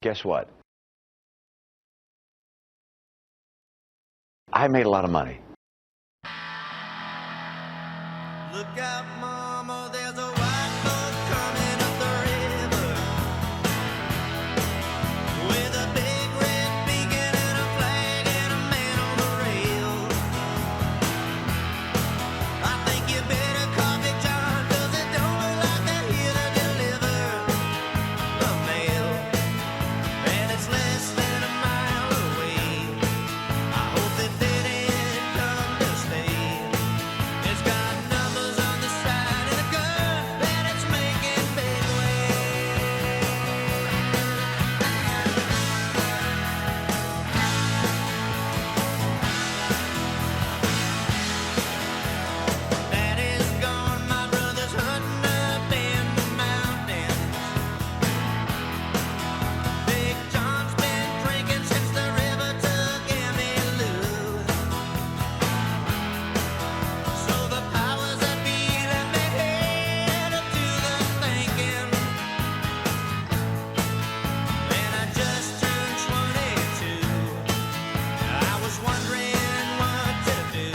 Guess what? I made a lot of money. Look out, mama, there's a white boat coming up the river with a big red beacon and a flag and a man on the rail. I think you better copy John, 'cause it don't look like they're here to deliver the mail. And it's less than a mile away. I hope that they didn't come to stay. It's got numbers on the side and a gun that it's making big Daddy's gone, my brother's hunting up in the mountains. Big John's been drinking since the river took Emmylou. So the powers that be let me head up to the thinking. And I just turned 22. I was wondering what to do.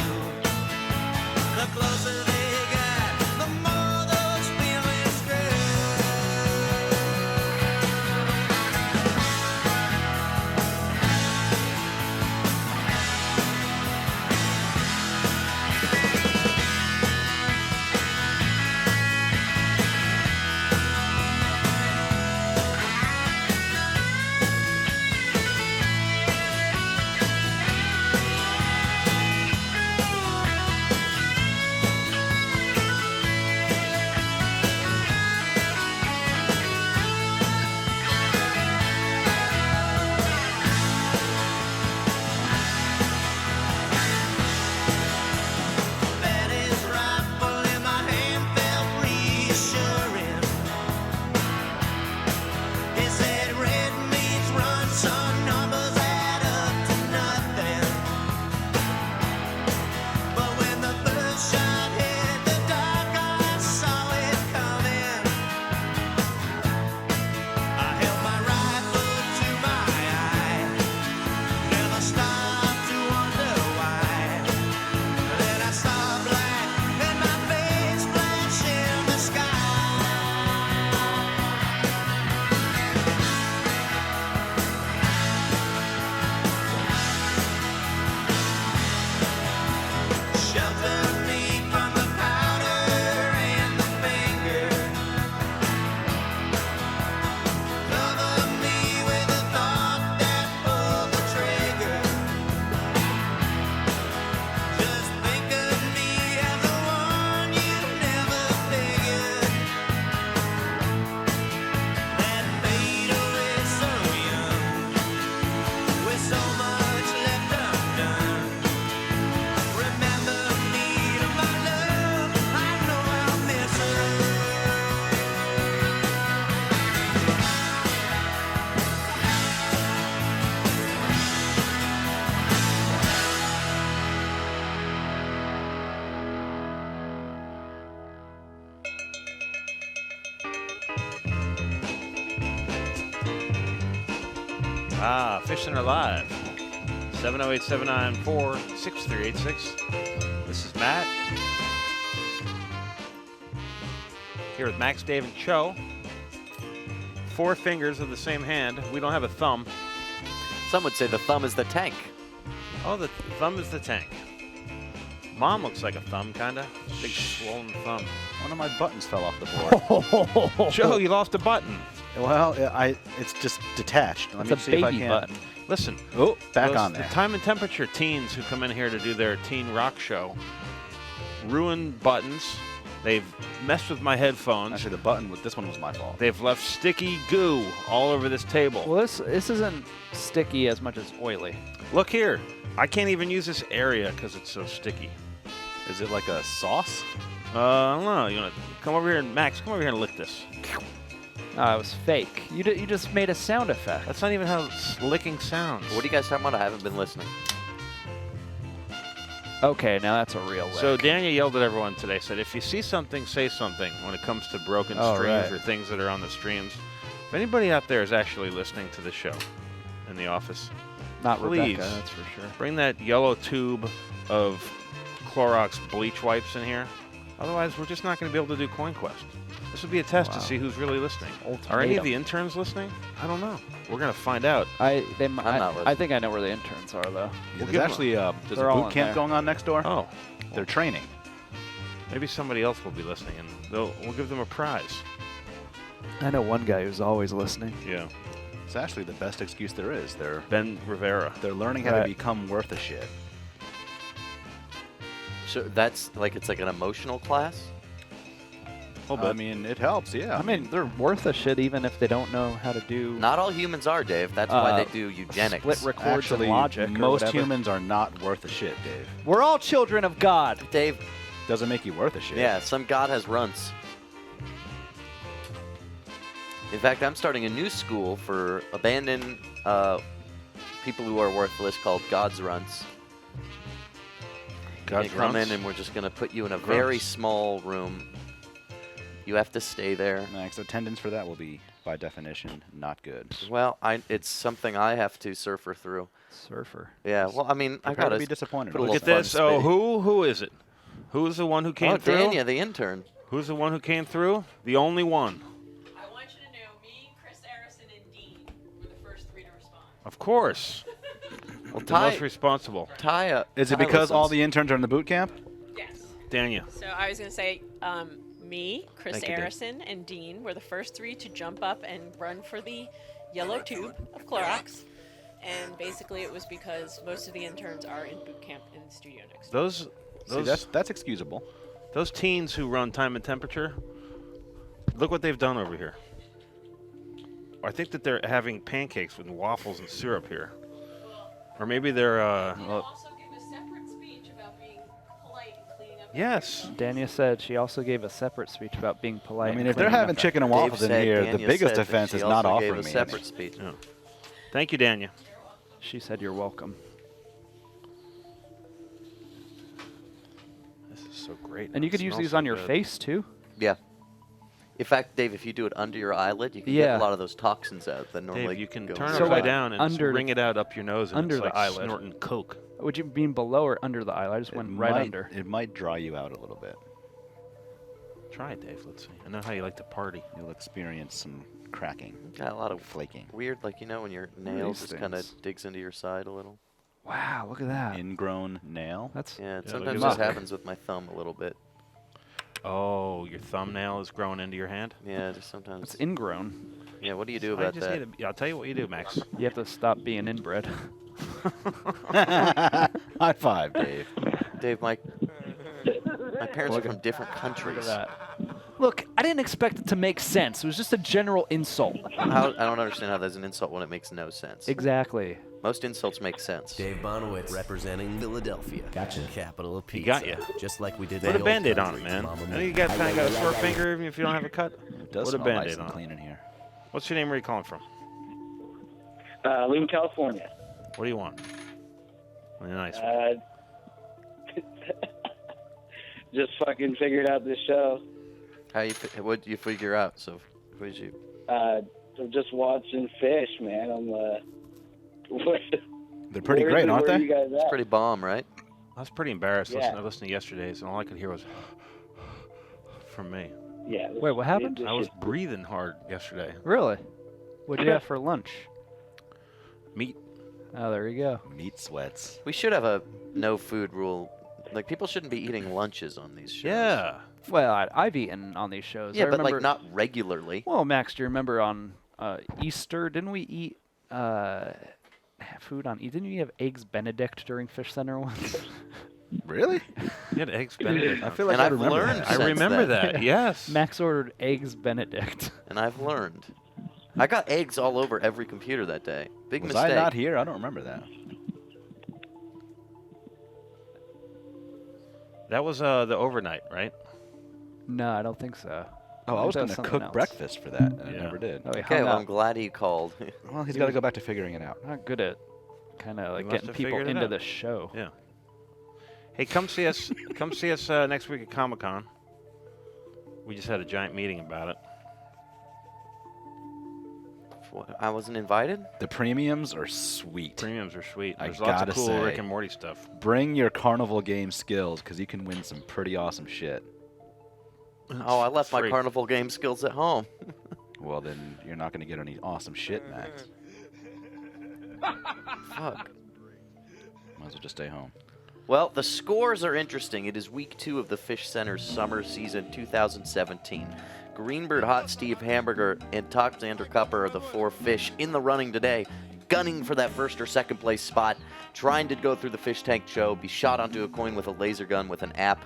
The closer they got, the more those feelings grew. Daddy's rifle in my hand felt reassuring. He said red means run, some numbers add up to nothing. But when the first shot hit the dark, I saw it coming. I held my rifle to my eye, never stopped to wonder why. Then I saw black and my face flash in the sky. Shelter me from the powder and the finger. Cover me with the thought that pulled the trigger. Just think of me as the one you never figured. That fade away so young, with so much left undone. Remember me to my love, I know I'll miss her. Fishcenter Live, 708-794-6386. This is Matt. Here with Max, Dave, and Choe. 4 fingers of the same hand. We don't have a thumb. Some would say the thumb is the tank. Oh, the thumb is the tank. Mom looks like a thumb, kind of. Big swollen thumb. One of my buttons fell off the board. Joe, you lost a button. Well, it's just detached. Let me It's a see if I baby can. button. Listen. Oh, back those- on there. The time and temperature teens who come in here to do their teen rock show ruin buttons. They've messed with my headphones. Actually, the button with this one was my fault. They've left sticky goo all over this table. Well, this isn't sticky as much as oily. Look here. I can't even use this area because it's so sticky. Is it like a sauce? I don't know. You want to come over here and Max, come over here and lick this. It was fake. You just made a sound effect. That's not even how licking sounds. What are you guys talking about? I haven't been listening. Okay, now that's a real lick. So Daniel yelled at everyone today, said, if you see something, say something when it comes to broken Oh, streams right. or things that are on the streams. If anybody out there is actually listening to the show in the office, Not please Rebecca, that's for sure. bring that yellow tube of Clorox bleach wipes in here. Otherwise, we're just not going to be able to do Coin Quest. This would be a test to see who's really listening. Are any of the interns listening? I don't know. We're going to find out. I not think I know where the interns are, though. There's give 'em actually there's They're a all boot in camp there. going on next door. Oh, They're training. maybe somebody else will be listening, and we'll give them a prize. I know one guy who's always listening. Yeah. It's actually the best excuse there is. They're Ben Rivera. learning how Right. to become worth a shit. So that's like it's like an emotional class. I mean, it helps. Yeah. I mean, they're worth a shit even if they don't know how to do Not all humans are, Dave. That's why they do eugenics. split records actually, and logic. or most whatever. humans are not worth a shit, Dave. We're all children of God. Dave, Doesn't make you worth a shit. yeah, some god has runts. In fact, I'm starting a new school for abandoned people who are worthless called God's Runts. God's You come Runts? in and we're just going to put you in a very small room. You have to stay there. Max, attendance for that will be, by definition, not good. Well, it's something I have to surfer through. Surfer. Yeah, well, I mean, I Prepare got to be disappointed. put a Look little at fun this. Oh, spin. who is it? Who's the one who came Oh, through? Dania, the intern. Who's the one who came through? The only one. I want you to know me, Chris Arison, and Dean were the first three to respond. Of course. Well, The most responsible. Is it because all the interns are in the boot camp? Yes. Dania. So I was going to say, me, Chris Thank you, Dave. Arison, and Dean were the first three to jump up and run for the yellow tube of Clorox. And basically it was because most of the interns are in boot camp in the studio next door. See, that's excusable. Those teens who run time and temperature, look what they've done over here. I think that they're having pancakes with waffles and syrup here. Or maybe they're, Also give a separate speech about being polite and cleaning up. yes. Dania said she also gave a separate speech about being polite. I mean, and if they're cleaning having up chicken and Dave waffles in said- here, the Dania biggest said that offense she is not also gave offering a me separate any. speech. Yeah. Thank you, Dania. She said you're welcome. This is so great. And you It could use smells these so on your good. face too. Yeah. In fact, Dave, if you do it under your eyelid, you can Yeah. get a lot of those toxins out that normally Dave, you can go turn in it So, upside like, down and under ring it out up your nose, and under it's the like eyelid. snorting coke. Would you mean below or under the eyelid? I just went right under. It might dry you out a little bit. Try it, Dave. Let's see. I know how you like to party. You'll experience some cracking, Got a lot of flaking. weird, like, you know, when your nail these just kind of things? digs into your side a little. Wow, look at that. Ingrown nail. That's Yeah, look sometimes at this that. happens with my thumb a little bit. Oh, your thumbnail is growing into your hand? Yeah, just sometimes. it's ingrown. Yeah, what do you do I about just that? need to- I'll tell you what you do, Max. You have to stop being inbred. High five, Dave. Dave, my parents are from different Look countries. at that. Look, I didn't expect it to make sense. It was just a general insult. I don't understand how there's an insult when it makes no sense. Exactly. Most insults make sense. Dave Bonowitz representing Philadelphia. Gotcha. Capital of pizza. got ya. Just like we did Put the a Band-Aid old on it, country, man. Mama I know Mia. you got kind of got a sore finger even if you don't have a cut. It does Put a smell nice Band-Aid and on clean in here. What's your name? Where are you calling from? I live in California. What do you want? Really nice one. Just fucking figured out this show. What did you figure out? So, who'd you? I'm just watching fish, man. I'm They're pretty where- great, aren't where they? You guys It's at? pretty bomb, right? I was pretty embarrassed Yeah. listening to yesterday's, and all I could hear was from me. Yeah. Wait, what happened? this I was shit- breathing hard yesterday. Really? What'd you have for lunch? Meat. Oh, there you go. Meat sweats. We should have a no food rule. Like, people shouldn't be eating lunches on these shows. Yeah. Well, I've eaten on these shows. Yeah, I but remember, like not regularly. Well, Max, do you remember on Easter? Didn't we eat food on? Didn't you have eggs Benedict during Fishcenter once? Really? You had eggs Benedict. I feel like And I I've remember learned that. I since remember then. that. Yes. Max ordered eggs Benedict. And I've learned. I got eggs all over every computer that day. Big Was mistake. I not here? I don't remember that. That was the overnight, right? No, I don't think so. Oh, I was think going that to something cook else. breakfast for that, and I Yeah. never did. Oh, he Okay, hung well, out. I'm glad he called. Well, he's got to go back to figuring it out. Not good at kind of like must getting have people figured it into out. the show. Yeah. Hey, come see us. Come see us next week at Comic-Con. We just had a giant meeting about it. I wasn't invited? The premiums are sweet. Premiums are sweet. I There's lots of gotta cool say. Rick and Morty stuff. Bring your carnival game skills, because you can win some pretty awesome shit. Oh, I left my free. carnival game skills at home. Well, then you're not going to get any awesome shit, Max. Fuck. Might as well just stay home. Well, the scores are interesting. It is week 2 of the Fishcenter's summer season 2017. Greenbird, Hot Steve, Hamburger, and Toxander Cupper are the 4 fish in the running today, gunning for that first or second place spot, trying to go through the fish tank show, be shot onto a coin with a laser gun with an app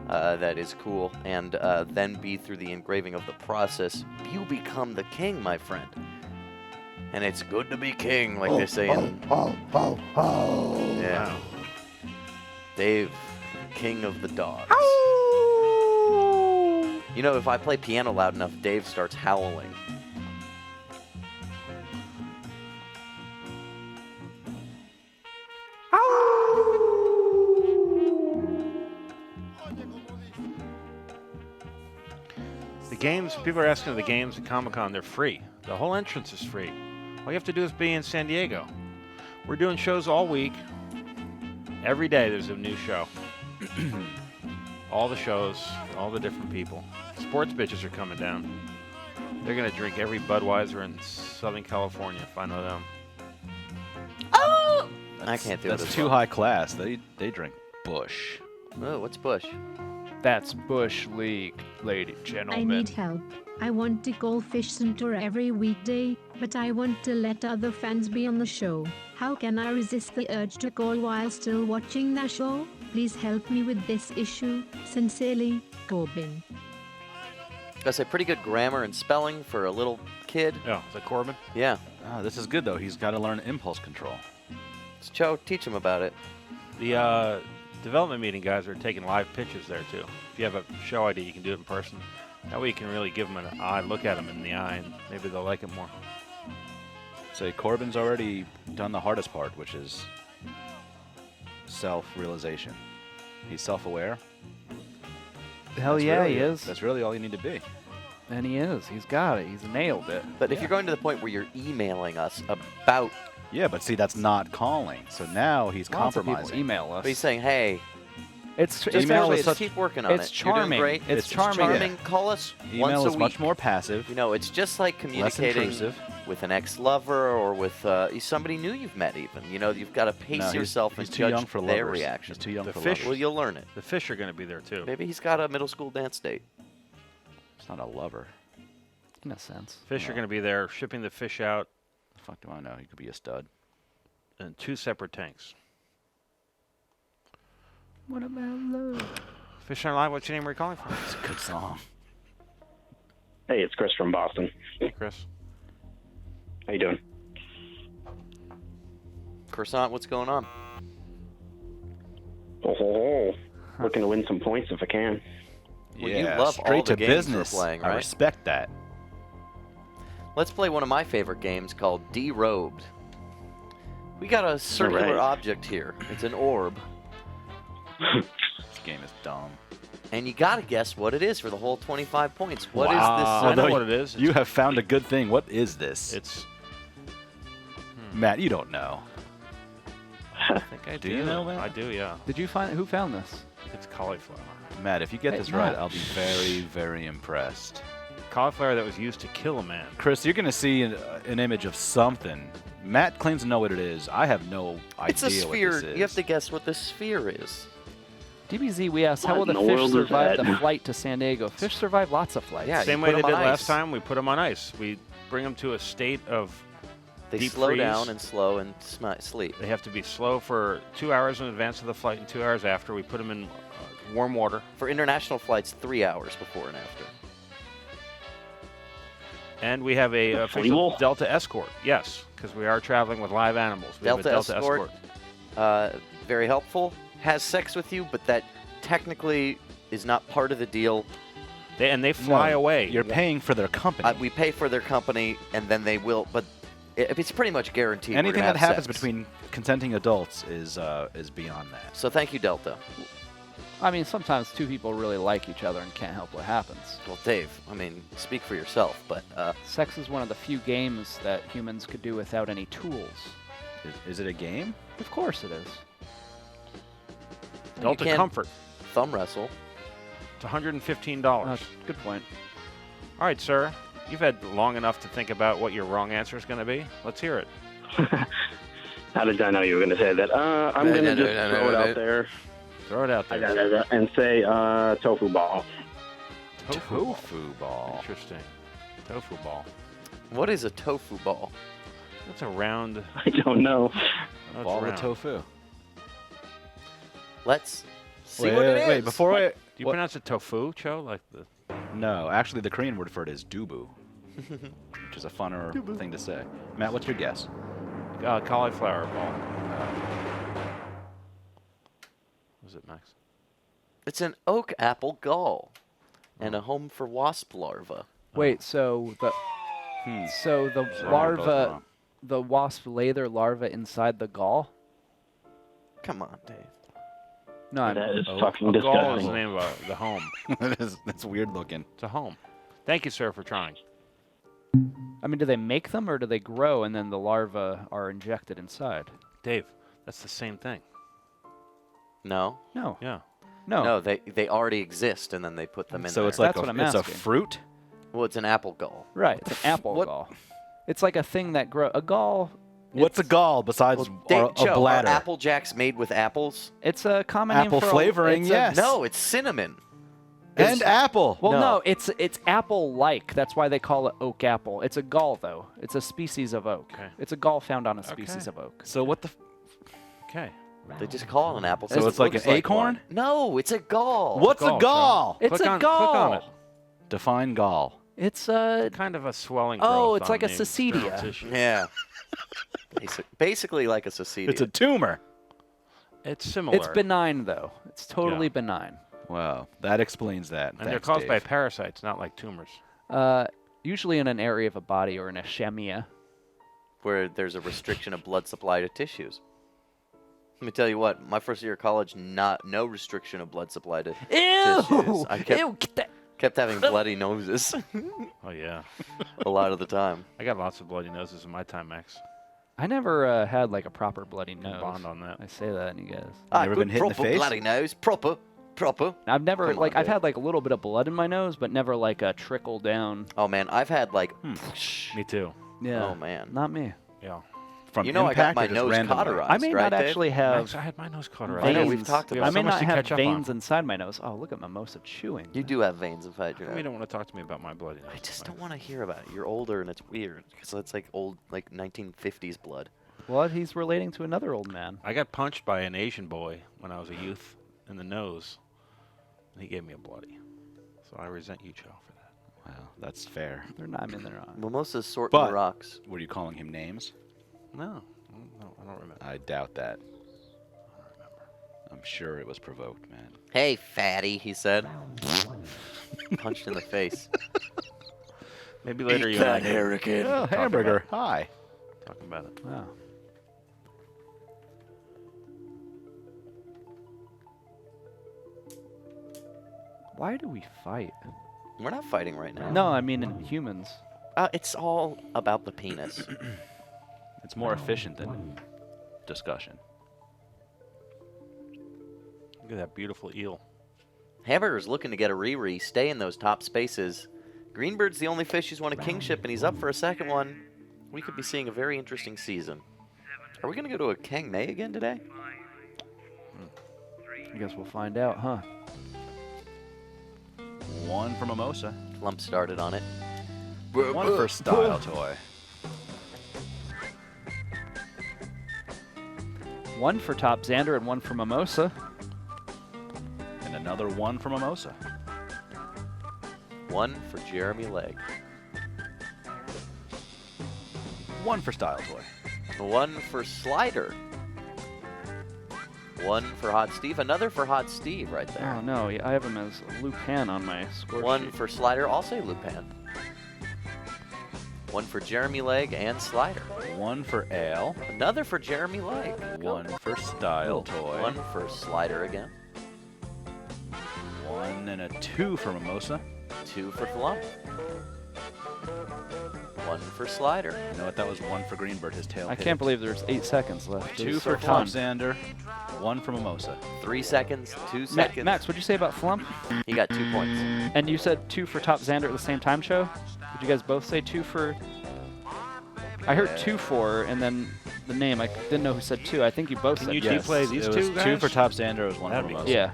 that is cool, and then be through the engraving of the process. You become the king, my friend. And it's good to be king, like they say in... Yeah. Wow. Dave, king of the dogs. You know, if I play piano loud enough, Dave starts howling. The games, people are asking the games at Comic-Con, they're free. The whole entrance is free. All you have to do is be in San Diego. We're doing shows all week. Every day there's a new show. All the shows, all the different people. Sports bitches are coming down. They're going to drink every Budweiser in Southern California, if I know them. I can't do it. That's as too well. high class. They drink Bush. Oh, what's Bush? That's Bush League, ladies and I gentlemen. need help. I want to call Fishcenter every weekday, but I want to let other fans be on the show. How can I resist the urge to call while still watching the show? Please help me with this issue. Sincerely, Corbin. Gotta say, pretty good grammar and spelling for a little kid. Oh, is that Corbin? Yeah. Oh, this is good, though. He's got to learn impulse control. It's Choe, teach him about it. The development meeting guys are taking live pitches there, too. If you have a show idea, you can do it in person. That way you can really give them an eye, look at them in the eye, and maybe they'll like it more. Say, Corbin's already done the hardest part, which is self-realization. He's self-aware. Hell That's yeah, really he it. is. That's really all you need to be. And he is. He's got it. He's nailed it. But if you're going to the point where you're emailing us about, Yeah, but see, that's not calling. So now he's Lots of people compromising. email us. but he's saying, hey, It's just Email actually is such- keep working on it's it. charming. You're doing great. It's charming. Yeah. Call us Email once a is week. much more passive. You know, it's just like Less communicating intrusive. with an ex-lover or with somebody new you've met even. You know, you've got to pace No, yourself he's and too judge young for their lovers. reaction. He's too young The for fish- lovers. Well, you'll learn it. The fish are going to be there, too. Maybe he's got a middle school dance date. It's not a lover. in a sense. Fish are going to be there shipping the fish out The fuck do I know? He could be a stud. in 2 separate tanks. What about love? Fish Aren't Live, what's your name? Where are you calling from? It's a good song. Hey, it's Chris from Boston. Chris? How you doing? Croissant, what's going on? Oh, looking to win some points if I can. Well, you Yeah, love all straight the to games we're business. playing, I right? respect that. Let's play one of my favorite games called Derobed. We got a circular right. object here. It's an orb. This game is dumb. And you got to guess what it is for the whole 25 points. What is Wow. this? I know Although what it is. You have found a good thing. What is this? It's. Matt, you don't know. I think I do. you know, man? I do, yeah. Did you find who found this? It's cauliflower. Matt, if you get Hey, this right, Matt. I'll be very, very impressed. Cauliflower that was used to kill a man. Chris, you're going to see an image of something. Matt claims to know what it is. I have no idea It's a sphere. what this is. You have to guess what this sphere is. DBZ, we asked, how What will the in the fish world is survive that? the flight to San Diego? Fish survive lots of flights. Yeah, Same you way put they 'em did on last ice. time, we put them on ice. We bring them to a state of They deep slow freeze. down and slow and sleep. They have to be slow for 2 hours in advance of the flight and 2 hours after. We put them in warm water. For international flights, 3 hours before and after. And we have a official Fuel? Delta escort. Yes, because we are traveling with live animals. We have a Delta Delta escort. Very helpful. Has sex with you, but that technically is not part of the deal. They fly No, away. You're paying for their company. We pay for their company, and then they will. But it's pretty much guaranteed. we're Anything gonna that have happens sex. between consenting adults is beyond that. So thank you, Delta. I mean, sometimes two people really like each other and can't help what happens. Well, Dave, I mean, speak for yourself, but Sex is one of the few games that humans could do without any tools. Is it a game? Of course it is. Delta you can Comfort. thumb wrestle. It's $115. Good point. All right, sir. You've had long enough to think about what your wrong answer is going to be. Let's hear it. How did I know you were going to say that? I'm going to just throw it out there. Throw it out there. And say tofu ball. Tofu ball. Interesting. Tofu ball. What is a tofu ball? That's a round. I don't know. That's Ball of round. tofu. Let's see what it is. Wait, before I... Do you pronounce it tofu, Choe? Like the... No, actually the Korean word for it is dubu, which is a funner thing to say. Matt, what's your guess? Cauliflower ball. Was it, Max? It's an oak apple gall and a home for wasp larvae. Wait, so the Sorry, we're both larva, wrong. the wasp lay their larva inside the gall? Come on, Dave. No, I'm, That is A fucking gall is disgusting. the name of the home. That's weird looking. It's a home. Thank you, sir, for trying. I mean, do they make them or do they grow and then the larvae are injected inside? Dave, that's the same thing. No. No. Yeah. No. No, they already exist and then they put them in So there. it's like That's what I'm it's a asking. fruit? Well, it's an apple gall. Right, it's an apple what- gall. It's like a thing that grows. A gall. What's a gall besides Dave, a Joe, bladder? are Apple Jacks made with apples? It's a common Apple name for flavoring, it's yes. No, it's cinnamon. And apple. Well, No. no, it's apple-like. That's why they call it oak apple. It's a gall, though. It's a species of oak. Okay. It's a gall found on a species of oak. So what the... Okay. They just call it an apple. So 'cause it's it like looks an acorn? one. No, it's a gall. What's Gall, a gall? It's Click a on- gall. click on it. Define gall. It's a. Kind of a swelling Oh, growth it's on like a the external cecidia. tissue. Yeah. Basically like a cecidia. It's a tumor. It's similar. It's benign, though. It's totally Yeah. benign. Wow, that explains that. And they're Thanks, caused by Dave. parasites, not like tumors. Usually in an area of a body or an ischemia. where there's a restriction of blood supply to tissues. Let me tell you what, my first year of college, no restriction of blood supply to tissues. Ew! I kept, Ew! Get that. kept having bloody noses Oh, yeah. a lot of the time. I got lots of bloody noses in my time, Max. I never had like a proper bloody Can nose. bond on that. I say that, and you guys. Never good been hit in the proper face? bloody nose, proper. I've never Come on, like I've Dave. had like a little bit of blood in my nose, but never like a trickle down. Oh man, I've had like, Me too. Yeah. oh man. Not me. Yeah. From You know I got impact my or just nose randomly? cauterized. I may right, not Dave? actually have. Max, I had my nose cauterized. I know, veins. we've talked We about have I so may much not to have catch up on. veins inside my nose. Oh, look at mimosa chewing. You do have veins inside your You nose. don't want to talk to me about my bloody nose. I just Max. don't want to hear about it. You're older and it's weird because it's like old, like 1950s blood. Well, he's relating to another old man. I got punched by an Asian boy when I was a youth in the nose, and he gave me a bloody. So I resent you, Choe, for that. Wow, that's fair. They're not. I mean, they're not. Mimosas sort But- the rocks. Were you calling him names? No, I don't remember. I doubt that. I'm sure it was provoked, man. Hey, fatty, he said. Punched in the face. Maybe later you and I can hurricane. Oh, hamburger. Hi. talk about it. Wow. Why do we fight? We're not fighting right now. No, I mean in humans. It's all about the penis. It's more efficient than discussion. Look at that beautiful eel. Hamburger's looking to get a re-re, stay in those top spaces. Greenbird's the only fish who's won a kingship, and he's up for a second one. We could be seeing a very interesting season. Are we going to go to a Kang May again today? I guess we'll find out, huh? One for Mimosa. Lump started on it. One for Style Toy. One for Top Xander and one for Mimosa. And another one for Mimosa. One for Jeremy Legg. One for Style Toy. One for Slider. One for Hot Steve. Another for Hot Steve right there. Oh no, I have him as Lupin on my score One sheet. for Slider. I'll say Lupin. One for Jeremy Legg and Slider. One for Ale. Another for Jeremy Legg. One for Style Toy. One for Slider again. 1 and a 2 for Mimosa. 2 for Flump. 1 for Slider. You know what? That was 1 for Greenbird. His tail. I hit can't it. believe there's 8 seconds left. 2 It's for so fun. Flopsander. 1 for Mimosa. 3 seconds, 2 seconds. Max, what'd you say about Flump? He got 2 points. And you said 2 for Top Xander at the same time, Choe? Did you guys both say 2 for? I heard 2 for, and then the name. I didn't know who said 2. I think you both Can said you yes. play these It two was guys? 2 for Top Xander. It was 1 That'd for be Mimosa. Yeah.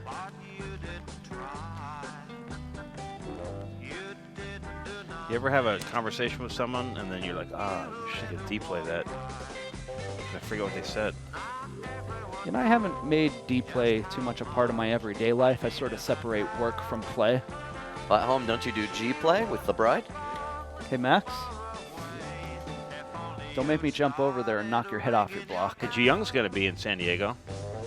You ever have a conversation with someone and then you're like, you should D-play that. I forget what they said. You know, I haven't made D-play too much a part of my everyday life. I sort of separate work from play. Well, at home, don't you do G-play with the bride? Hey, Max? Don't make me jump over there and knock your head off your block. Hey, Ji Young's going to be in San Diego.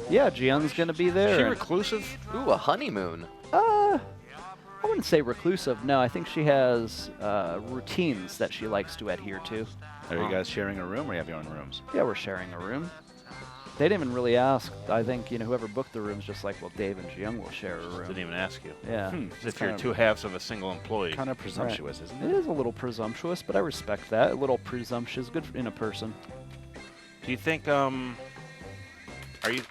Yeah, Jiyoung's going to be Is there. she and- reclusive? Ooh, a honeymoon. I wouldn't say reclusive. No, I think she has routines that she likes to adhere to. Are you guys sharing a room or you have your own rooms? Yeah, we're sharing a room. They didn't even really ask. I think, whoever booked the room's just like, well, Dave and Jiyoung will share a room. Didn't even ask you. Yeah. As if you're two halves of a single employee. Kind of presumptuous, isn't It it? is a little presumptuous, but I respect that. A little presumptuous, good in a person. Do you think, are you...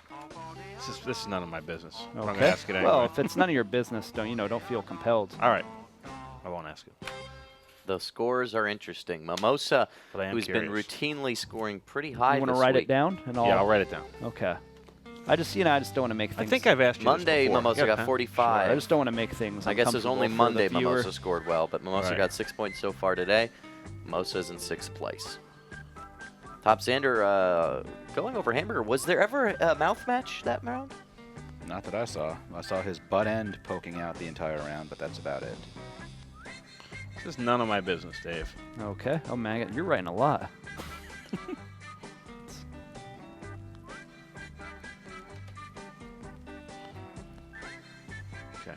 This is none of my business. I'm going to Okay. ask it anyway. Well, if it's none of your business, don't feel compelled. All right. I won't ask it. The scores are interesting. Mimosa, But I am who's been curious. routinely scoring pretty high You want to this write week. it down? And Yeah, I'll write it down. Okay. I just don't want to make I things. think I've asked you Monday, this before. Mimosa got 45. I just don't want to make things. I guess it was only uncomfortable for the Monday viewer. Mimosa scored well, but Mimosa Right. got 6 points so far today. Mimosa's in 6th place. Top Xander going over Hamburger. Was there ever a mouth match that round? Not that I saw. I saw his butt end poking out the entire round, but that's about it. This is none of my business, Dave. Okay. Oh, Maggot, you're writing a lot. Okay.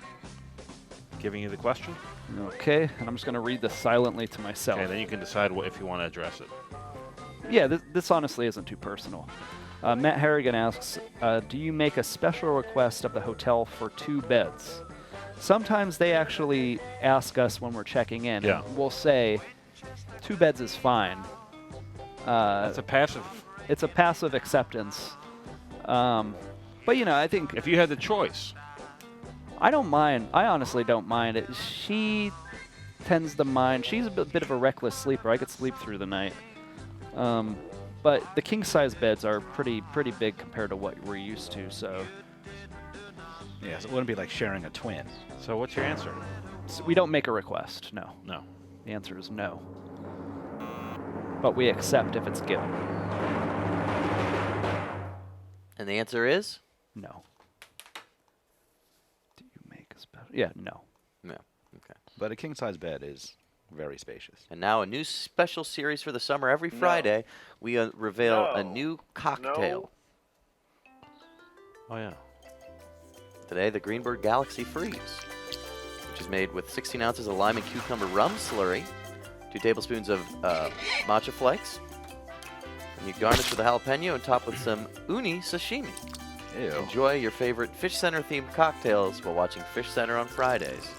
Giving you the question? Okay, and I'm just going to read this silently to myself. Okay, then you can decide if you want to address it. Yeah, this honestly isn't too personal. Matt Harrigan asks, do you make a special request of the hotel for 2 beds? Sometimes they actually ask us when we're checking in. Yeah. And we'll say, 2 beds is fine. That's a passive. It's a passive acceptance. But, I think... If you had the choice. I don't mind. I honestly don't mind it. She tends to mind. She's a bit of a reckless sleeper. I could sleep through the night. But the king-size beds are pretty big compared to what we're used to, so... Yeah, so it wouldn't be like sharing a twin. So what's your answer? So we don't make a request, no. No. The answer is no. But we accept if it's given. And the answer is? No. Do you make a special... Yeah, no. No. Okay. But a king-size bed is very spacious. And now a new special series for the summer. Every Friday, we reveal a new cocktail. Oh, yeah. Today, the Greenbird Galaxy Freeze, which is made with 16 ounces of lime and cucumber rum slurry, 2 tablespoons of matcha flakes, and you garnish with a jalapeno and top with some uni sashimi. Ew. Enjoy your favorite Fishcenter themed cocktails while watching Fishcenter on Fridays.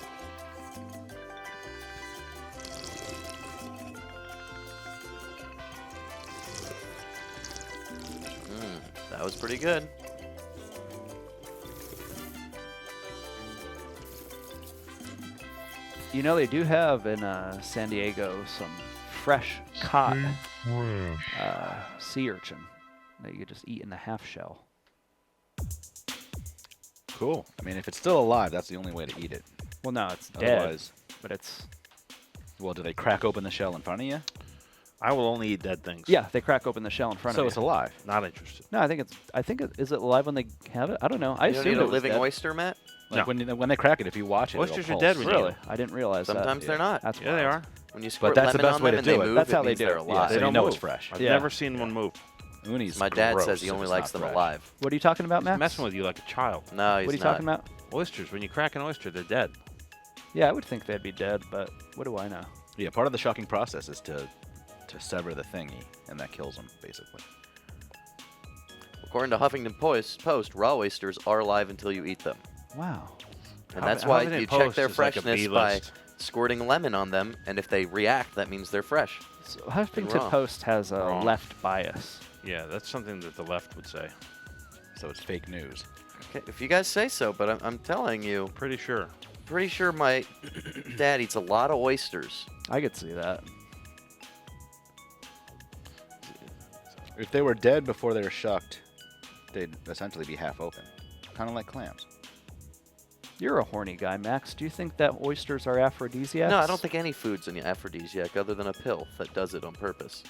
That was pretty good. They do have in San Diego some fresh caught sea urchin that you could just eat in the half shell. Cool. I mean, if it's still alive, that's the only way to eat it. Well, no, it's dead, Otherwise, but it's... well, do they crack open the shell in front of you? I will only eat dead things. Yeah, they crack open the shell in front So of you. it's alive. Not interested. No, is it alive when they have it? I don't know. I You don't assume need it a was living dead. oyster, Matt? Like No. when they crack it, if you watch it, Oysters it'll are pulse. dead when you Really? eat I didn't realize Sometimes that. they're not. That's Yeah, they wild. are. When you squirt that's the lemon best on way them to and do they it. move, That's it how they means do they're it. Yeah, alive. so They you don't know move. it's fresh. I've Yeah. never seen one move. Uni's My dad gross says he if only it's likes not them fresh. alive. What are you talking about, He's Max? messing with you like a child. No, he's What are you not. talking about? Oysters. When you crack an oyster, they're dead. Yeah, I would think they'd be dead, but what do I know? Yeah, part of the shocking process is to sever the thingy, and that kills them, basically. According to Huffington Post, raw oysters are alive until you eat them. Wow. And that's why you check their freshness by squirting lemon on them, and if they react, that means they're fresh. So Huffington Post has a left bias. Yeah, that's something that the left would say. So it's fake news. Okay, if you guys say so, but I'm telling you. Pretty sure. Pretty sure my dad eats a lot of oysters. I could see that. If they were dead before they were shucked, they'd essentially be half open. Kind of like clams. You're a horny guy, Max. Do you think that oysters are aphrodisiacs? No, I don't think any food's an aphrodisiac other than a pill that does it on purpose.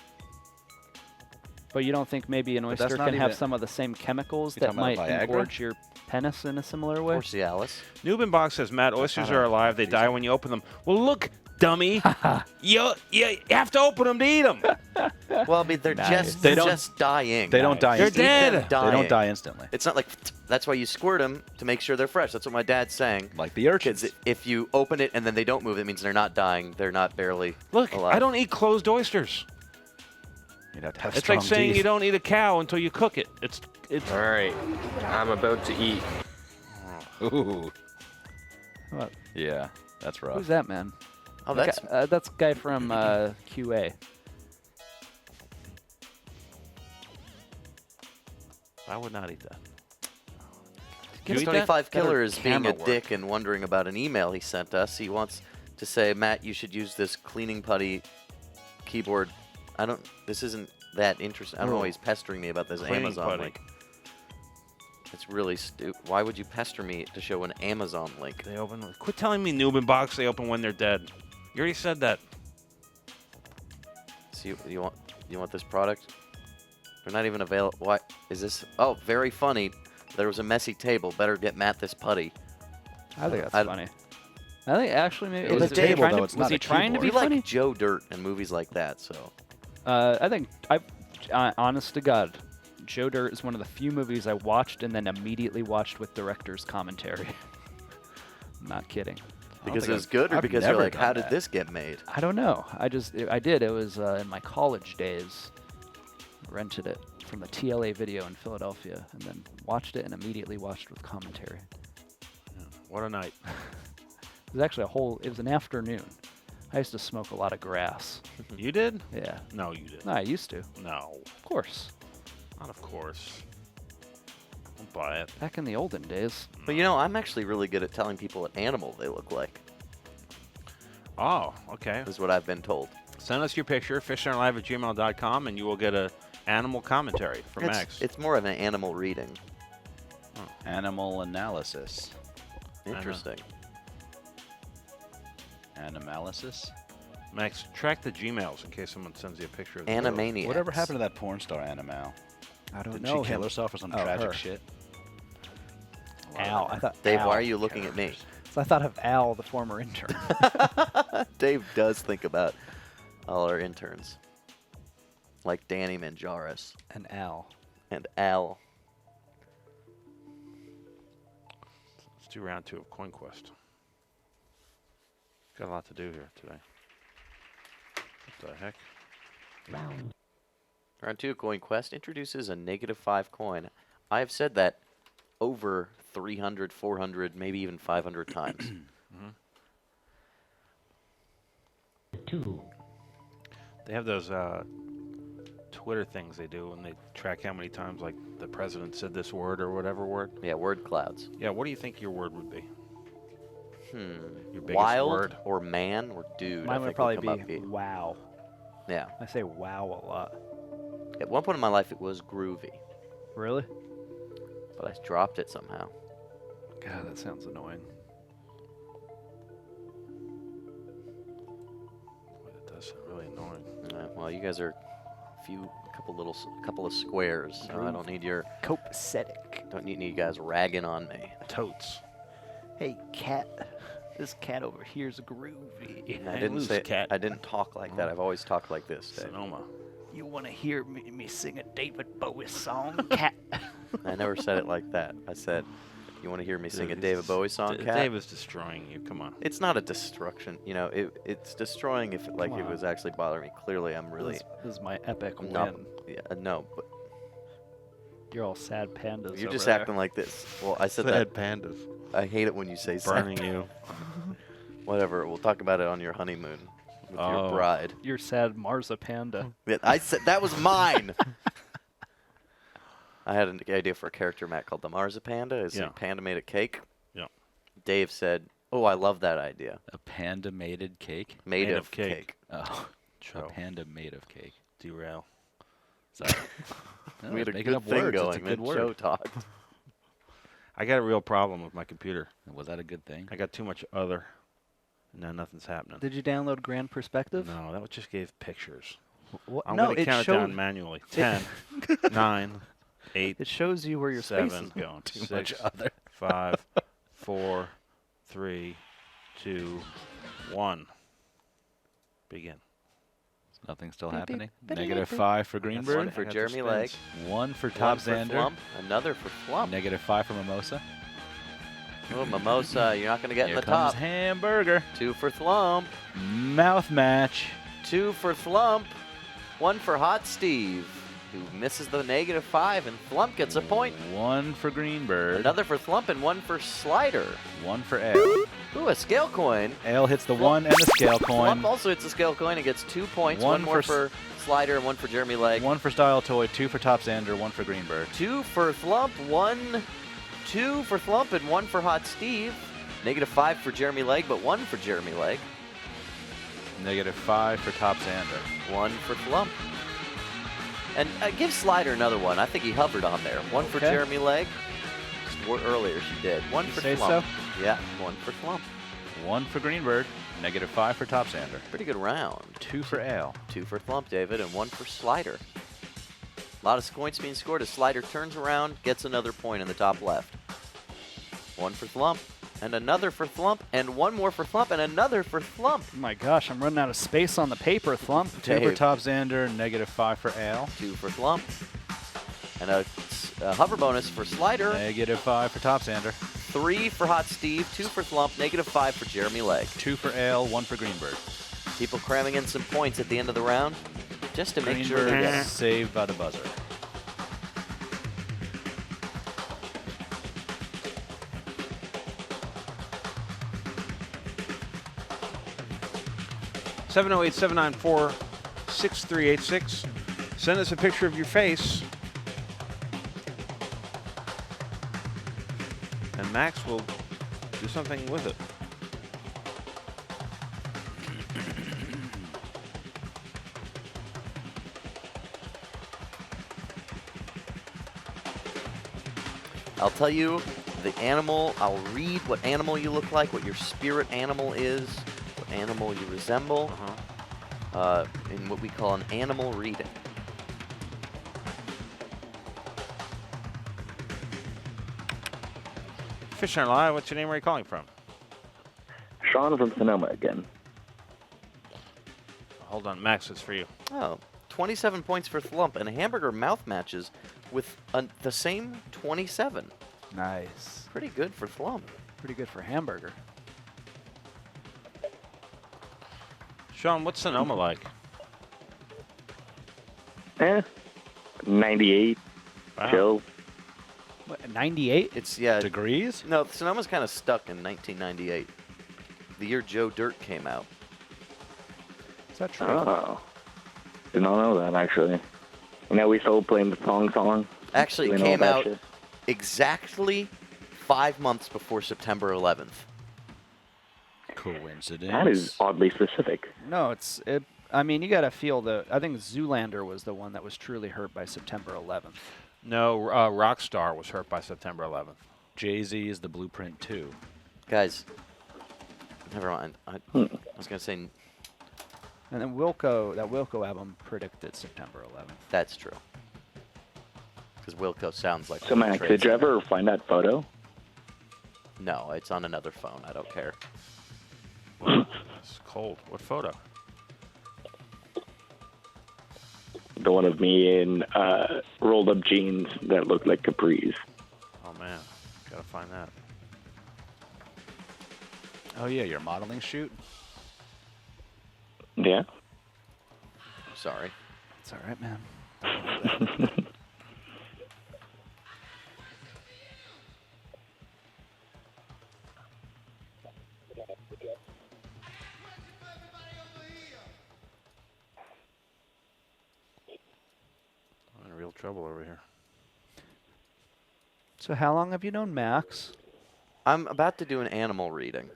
But you don't think maybe an oyster can have some of the same chemicals that might engorge your penis in a similar way? Or Cialis. Nubenbach says, Matt, oysters are alive. They die when you open them. Well, look, dummy. you have to open them to eat them. Well, I mean, they're just dying. They don't die. They're dead. They don't die instantly. It's not like that's why you squirt them to make sure they're fresh. That's what my dad's saying. Like the urchins. If you open it and then they don't move, it means they're not dying. They're not barely Look, alive. I don't eat closed oysters. You'd have to have It's strong like saying teeth. you don't eat a cow until you cook it. It's. All right, I'm about to eat. Ooh. What? Yeah, that's rough. Who's that man? Oh, that's that's a guy from QA. I would not eat that. Get 25 Killer is being a dick and wondering about an email he sent us. He wants to say, Matt, you should use this cleaning putty keyboard. This isn't that interesting. I don't know why he's pestering me about this Cleaning Amazon putty. link. It's really stupid. Why would you pester me to show an Amazon link? They open. Quit telling me Nubenbox they open when they're dead. You already said that. See, you want this product? They're not even available. Why is this? Oh, very funny. There was a messy table. Better get Matt this putty. I think that's funny. I think actually maybe It was a table, though. It's not a trying to keyboard. be We like funny? Joe Dirt and movies like that. So I think honest to God, Joe Dirt is one of the few movies I watched and then immediately watched with director's commentary. I'm not kidding. because it was good, or I've because you're never like, done how did that. this get made? I don't know. I did. It was in my college days. Rented it from the TLA video in Philadelphia and then watched it and immediately watched with commentary. What a night. It was actually it was an afternoon. I used to smoke a lot of grass. You did? Yeah. No, you didn't. No, I used to. No. Of course. Not of course. Don't buy it. Back in the olden days. But you know, I'm actually really good at telling people what animal they look like. Oh, okay. Is what I've been told. Send us your picture, fishcenterlive@gmail.com, and you will get a animal commentary from Max. It's more of an animal reading. Animal analysis. Interesting. Animalysis? Max, track the Gmails in case someone sends you a picture of the Animaniacs. Whatever happened to that porn star Animal? I don't Didn't know. she kill herself or some tragic shit? Al. I thought Dave, Al. why are you looking at me? So I thought of Al, the former intern. Dave does think about all our interns. Like Danny Manjaris. And Al. And Al. Let's do round 2 of Coin Quest. Got a lot to do here today. What the heck? Round 2 Coin Quest introduces a -5 coin. I have said that over 300, 400, maybe even 500 times. They have those Twitter things they do, and they track how many times, like, the president said this word or whatever word. Yeah, word clouds. Yeah, what do you think your word would be? Your biggest Wild word? or man or dude? Mine I would think probably come be up wow. Yeah. I say wow a lot. At one point in my life, it was groovy, Really? but I dropped it somehow. God, that sounds annoying. Boy, that does sound really annoying. Well, you guys are a couple of squares, so I don't need your Copacetic. don't need you guys ragging on me. Totes. Hey, cat. This cat over here's groovy. I didn't say cat. I didn't talk like that. I've always talked like this. Dave. Sonoma. You want to hear me sing a David Bowie song, cat? I never said it like that. I said, "You want to hear me sing a Dude, David Bowie song, Cat?" Dave is destroying you. Come on. It's not a destruction. You know, it's destroying if it was actually bothering me. Clearly, I'm really This is my epic not. win. Yeah, no, but You're all sad pandas. You're over just there. acting like this. Well, I said Sad that. pandas. I hate it when you say Burning sad. you. Whatever. We'll talk about it on your honeymoon with your Oh. bride. You're sad Marzapanda. Yeah, I said that was mine. I had an idea for a character, Matt, called the Marzapanda. Is a panda made of cake? Yeah. Dave said, "Oh, I love that idea." A panda-mated cake? Made of cake. Oh, Choe. a panda made of cake. Derail. Sorry. No, We had a making good up thing words. It's a going. good Then word. Choe talked. I got a real problem with my computer. Was that a good thing? I got too much other. Now nothing's happening. Did you download Grand Perspective? No, that just gave pictures. What? I'm No, going to it count it showed- down manually. 10, 9, 8, It shows you where your space 7, is going. Too much 6, other. 5, 4, 3, 2, 1. Begin. Nothing still Beep, happening. beep, Negative beep. 5 for That's Greenbird. One I for got the Jeremy Legg. spins. 1 for One Top for Xander. Flump. Another for Flump. Negative 5 for Mimosa. Oh, Mimosa, you're not going to get Here in the comes top. Hamburger. 2 for Flump. Mouth match. 2 for Flump. 1 for Hot Steve, who misses the negative 5, and Flump gets a point. 1 for Greenbird. Another for Flump and 1 for Slider. 1 for Ale. Ooh, a scale coin. Ale hits the Flump- 1 and the scale coin. Flump also hits a scale coin and gets 2 points. One One more for for Slider and 1 for Jeremy Legg. 1 for Style Toy, 2 for Top Xander, 1 for Greenbird. 2 for Flump, 2 for Flump, and 1 for Hot Steve. Negative 5 for Jeremy Legg, but 1 for Jeremy Legg. Negative 5 for Top Xander. 1 for Flump. And give Slider another one. I think he hovered on there. 1 for Okay. Jeremy Legg. Earlier she did. 1 You for say Flump. so? Yeah, 1 for Flump. 1 for Greenbird. Negative 5 for Top Xander. Pretty good round. 2 for Ale. 2 for Flump, David, and 1 for Slider. A lot of points being scored as Slider turns around, gets another point in the top left. 1 for Flump, and another for Flump, and 1 more for Flump, and another for Flump. Oh my gosh, I'm running out of space on the paper, Flump. 2 for Dave. Top Xander. Negative 5 for Ale. 2 for Flump, and a hover bonus for Slider. Negative 5 for Top Xander. 3 for Hot Steve, 2 for Flump, negative 5 for Jeremy Legg. 2 for Ale, 1 for Greenbird. People cramming in some points at the end of the round just to make sure they Greenbird get it. saved by the buzzer. Seven zero 794 6386. Send us a picture of your face. And Max will do something with it. I'll tell you the animal, I'll read what animal you look like, what your spirit animal is, what animal you resemble, in what we call an animal reading. Fishcenter Live, what's your name? Where are you calling from? Sean from Sonoma again. Hold on, Max, it's for you. Oh, 27 points for Flump, and Hamburger mouth matches with the same 27. Nice. Pretty good for Flump. Pretty good for Hamburger. Sean, what's Sonoma like? 98. Wow. Chill. What, 98? It's, yeah. Degrees? No, Sonoma's kind of stuck in 1998, the year Joe Dirt came out. Is that true? Oh. Did not know that, actually. You know, we still playing the song. Actually, it Doing all came that out shit. exactly 5 months before September 11th. Coincidence. That is oddly specific. No, I mean, you got to feel I think Zoolander was the one that was truly hurt by September 11th. No, Rockstar was hurt by September 11th. Jay-Z is the blueprint too. Guys, never mind. I was going to say And then that Wilco album predicted September 11th. that's true. Because Wilco sounds like So, Max, did you ever find that photo? No, it's on another phone. I don't care. It's cold. What photo? The one of me in rolled up jeans that looked like capris. Oh, man. Gotta find that. Oh yeah, your modeling shoot? Yeah. Sorry. It's all right, man. trouble over here. So how long have you known Max? I'm about to do an animal reading.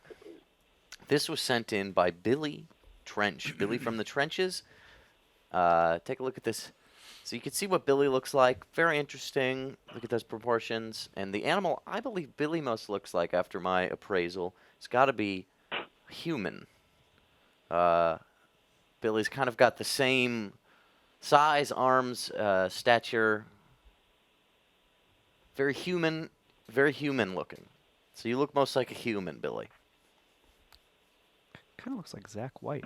This was sent in by Billy Trench. Billy from the Trenches. Take a look at this. So you can see what Billy looks like. Very interesting. Look at those proportions. And the animal I believe Billy most looks like after my appraisal, it's got to be human. Billy's kind of got the same size, arms, stature. Very human looking. So you look most like a human, Billy. Kind of looks like Zach White.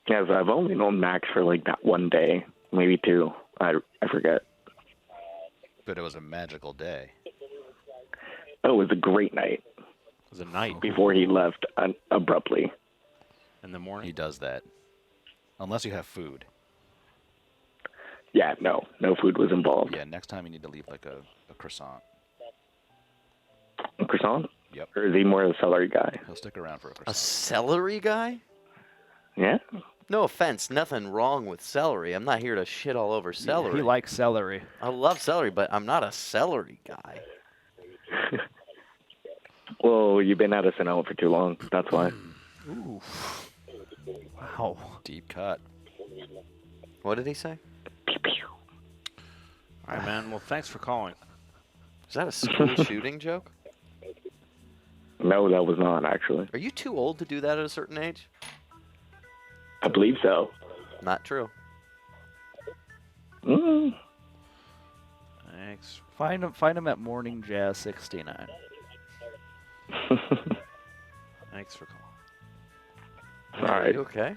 Yes, I've only known Max for like that one day, maybe two. I forget. But it was a magical day. Oh, it was a great night. It was a night. Before he left abruptly. In the morning? He does that. Unless you have food. Yeah, no food was involved. Yeah, next time you need to leave like a croissant. A croissant? Yep. Or is he more of a celery guy? He'll stick around for a A croissant. celery guy? Yeah? No offense, nothing wrong with celery. I'm not here to shit all over celery. He likes celery. I love celery, but I'm not a celery guy. Well, you've been out of Sonoma for too long. That's why. Ooh. Wow. Deep cut. What did he say? All right, man. Well, thanks for calling. Is that a school shooting joke? No, that was not, actually. Are you too old to do that at a certain age? I believe so. Not true. Mm. Thanks. Find him at Morning Jazz 69. Thanks for calling. All Are right. you okay?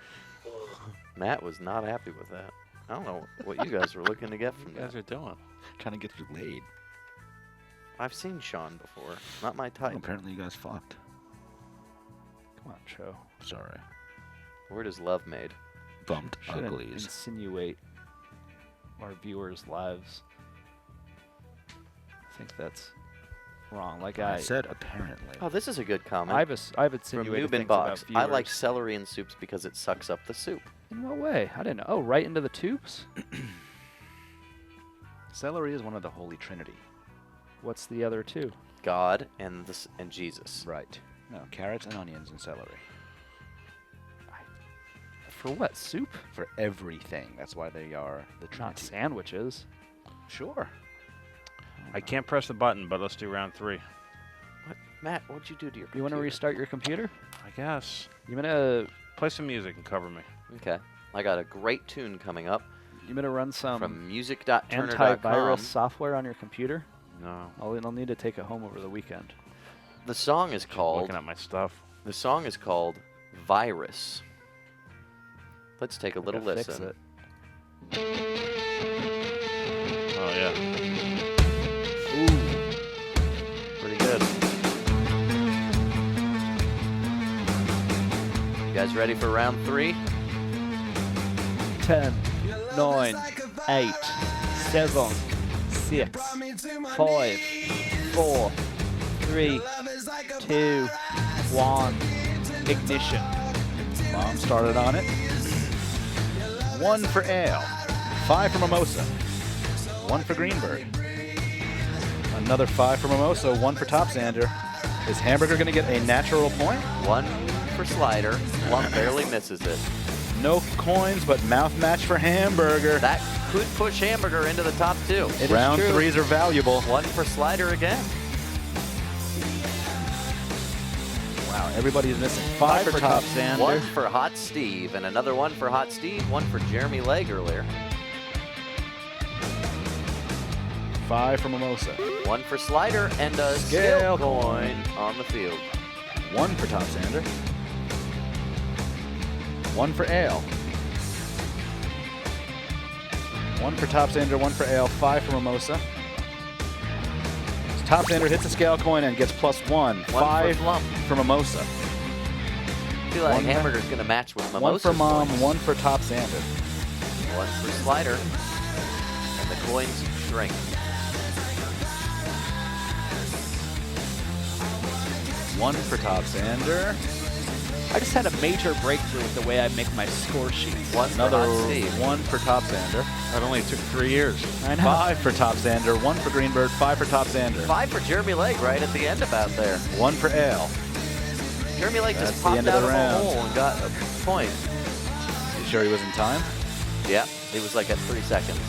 Matt was not happy with that. I don't know what you guys were looking to get from What you guys that. are doing? Trying to get you laid. I've seen Sean before. Not my type. Apparently you guys fucked. Come on, Choe. Sorry. Where does love made? Bumped Shouldn't uglies. insinuate our viewers' lives. I think that's wrong. Like I said apparently. Oh, this is a good comment. I've From insinuated Newbin things about Box. viewers. I like celery in soups because it sucks up the soup. In what way? I didn't know. Oh, right into the tubes? Celery is one of the Holy Trinity. What's the other two? God and Jesus. Right. No, carrots and onions and celery. For what? Soup? For everything. That's why they are the Not Trinity. sandwiches. Sure. I can't press the button, but let's do round 3. What? Matt, what'd you do to your You want to computer? restart your computer? I guess. You gonna Play some music and cover me. Okay. I got a great tune coming up run some from music.turner.com. antivirus software on your computer? No. I'll need to take it home over the weekend. The song is called Looking at my stuff. The song is called Virus. Let's take a little Gotta listen. Fix it. Oh, yeah. Pretty good. You guys ready for round 3? 10, 9, 8, 7, 6, 5, 4, 3, 2, 1. Ignition. Mom started on it. 1 for ale. 5 for mimosa. 1 for Greenberg. Another 5 for mimosa. 1 for Topsander. Is Hamburger going to get a natural point? 1 for Slider. One barely misses it. No coins, but mouth match for Hamburger. That could push Hamburger into the top 2. It is Round true. 3s are valuable. 1 for Slider again. Wow, everybody's missing. 5 5 for Topsander. 1 for Hot Steve, and another 1 for Hot Steve. 1 for Jeremy Legg earlier. 5 for mimosa. 1 for Slider, and a Scale scale coin on the field. 1 for Topsander. 1 for ale. 1 for Topsander, 1 for ale, 5 for mimosa. Topsander hits a scale coin and gets +1. 5 for Lump. for mimosa. I feel like 1 Hamburger's going to match with 1 Mimosa's for Mom, points. 1 for Topsander. 1 for Slider. And the coins shrink. 1 for Topsander. I just had a major breakthrough with the way I make my score sheets. Another 1 for Topsander. That only took 3 years. I know. 5 for Topsander, 1 for Greenbird, 5 for Topsander. 5 for Jeremy Lake right at the end about there. 1 for Ale. Jeremy Lake That's just the popped end of out the of round. a hole and got a point. You sure he was in time? Yeah, it was like at 3 seconds.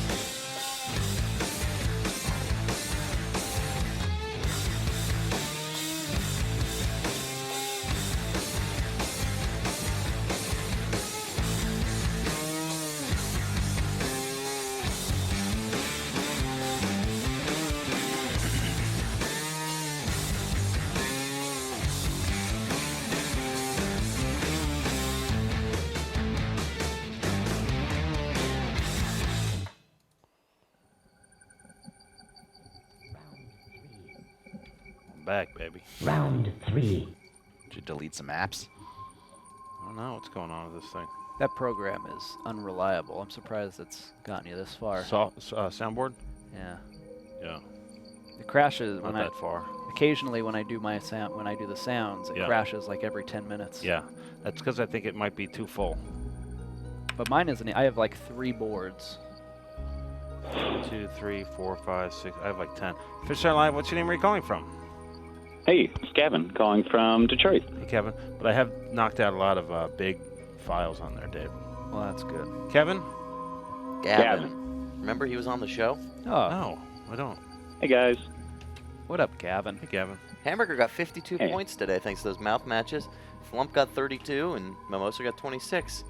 Back, baby. Round 3. Did you delete some apps? I don't know what's going on with this thing. That program is unreliable. I'm surprised it's gotten you this far. Soundboard? Yeah. Yeah. It crashes Not when that far. Occasionally when I do my sound, when I do the sounds, it Yeah. crashes like every 10 minutes. Yeah. That's because I think it might be too full. But mine isn't. I have like 3 boards. 2, 3, 4, 5, 6. I have like 10. Fishcenter Live, what's your name? Where are you calling from? Hey, it's Gavin calling from Detroit. Hey, Kevin. But I have knocked out a lot of big files on there, Dave. Well, that's good. Kevin? Gavin. Remember he was on the show? Oh. No, I don't. Hey, guys. What up, Gavin? Hey, Gavin. Hamburger got 52 Hey. points today thanks to those mouth matches. Flump got 32 and Mimosa got 26.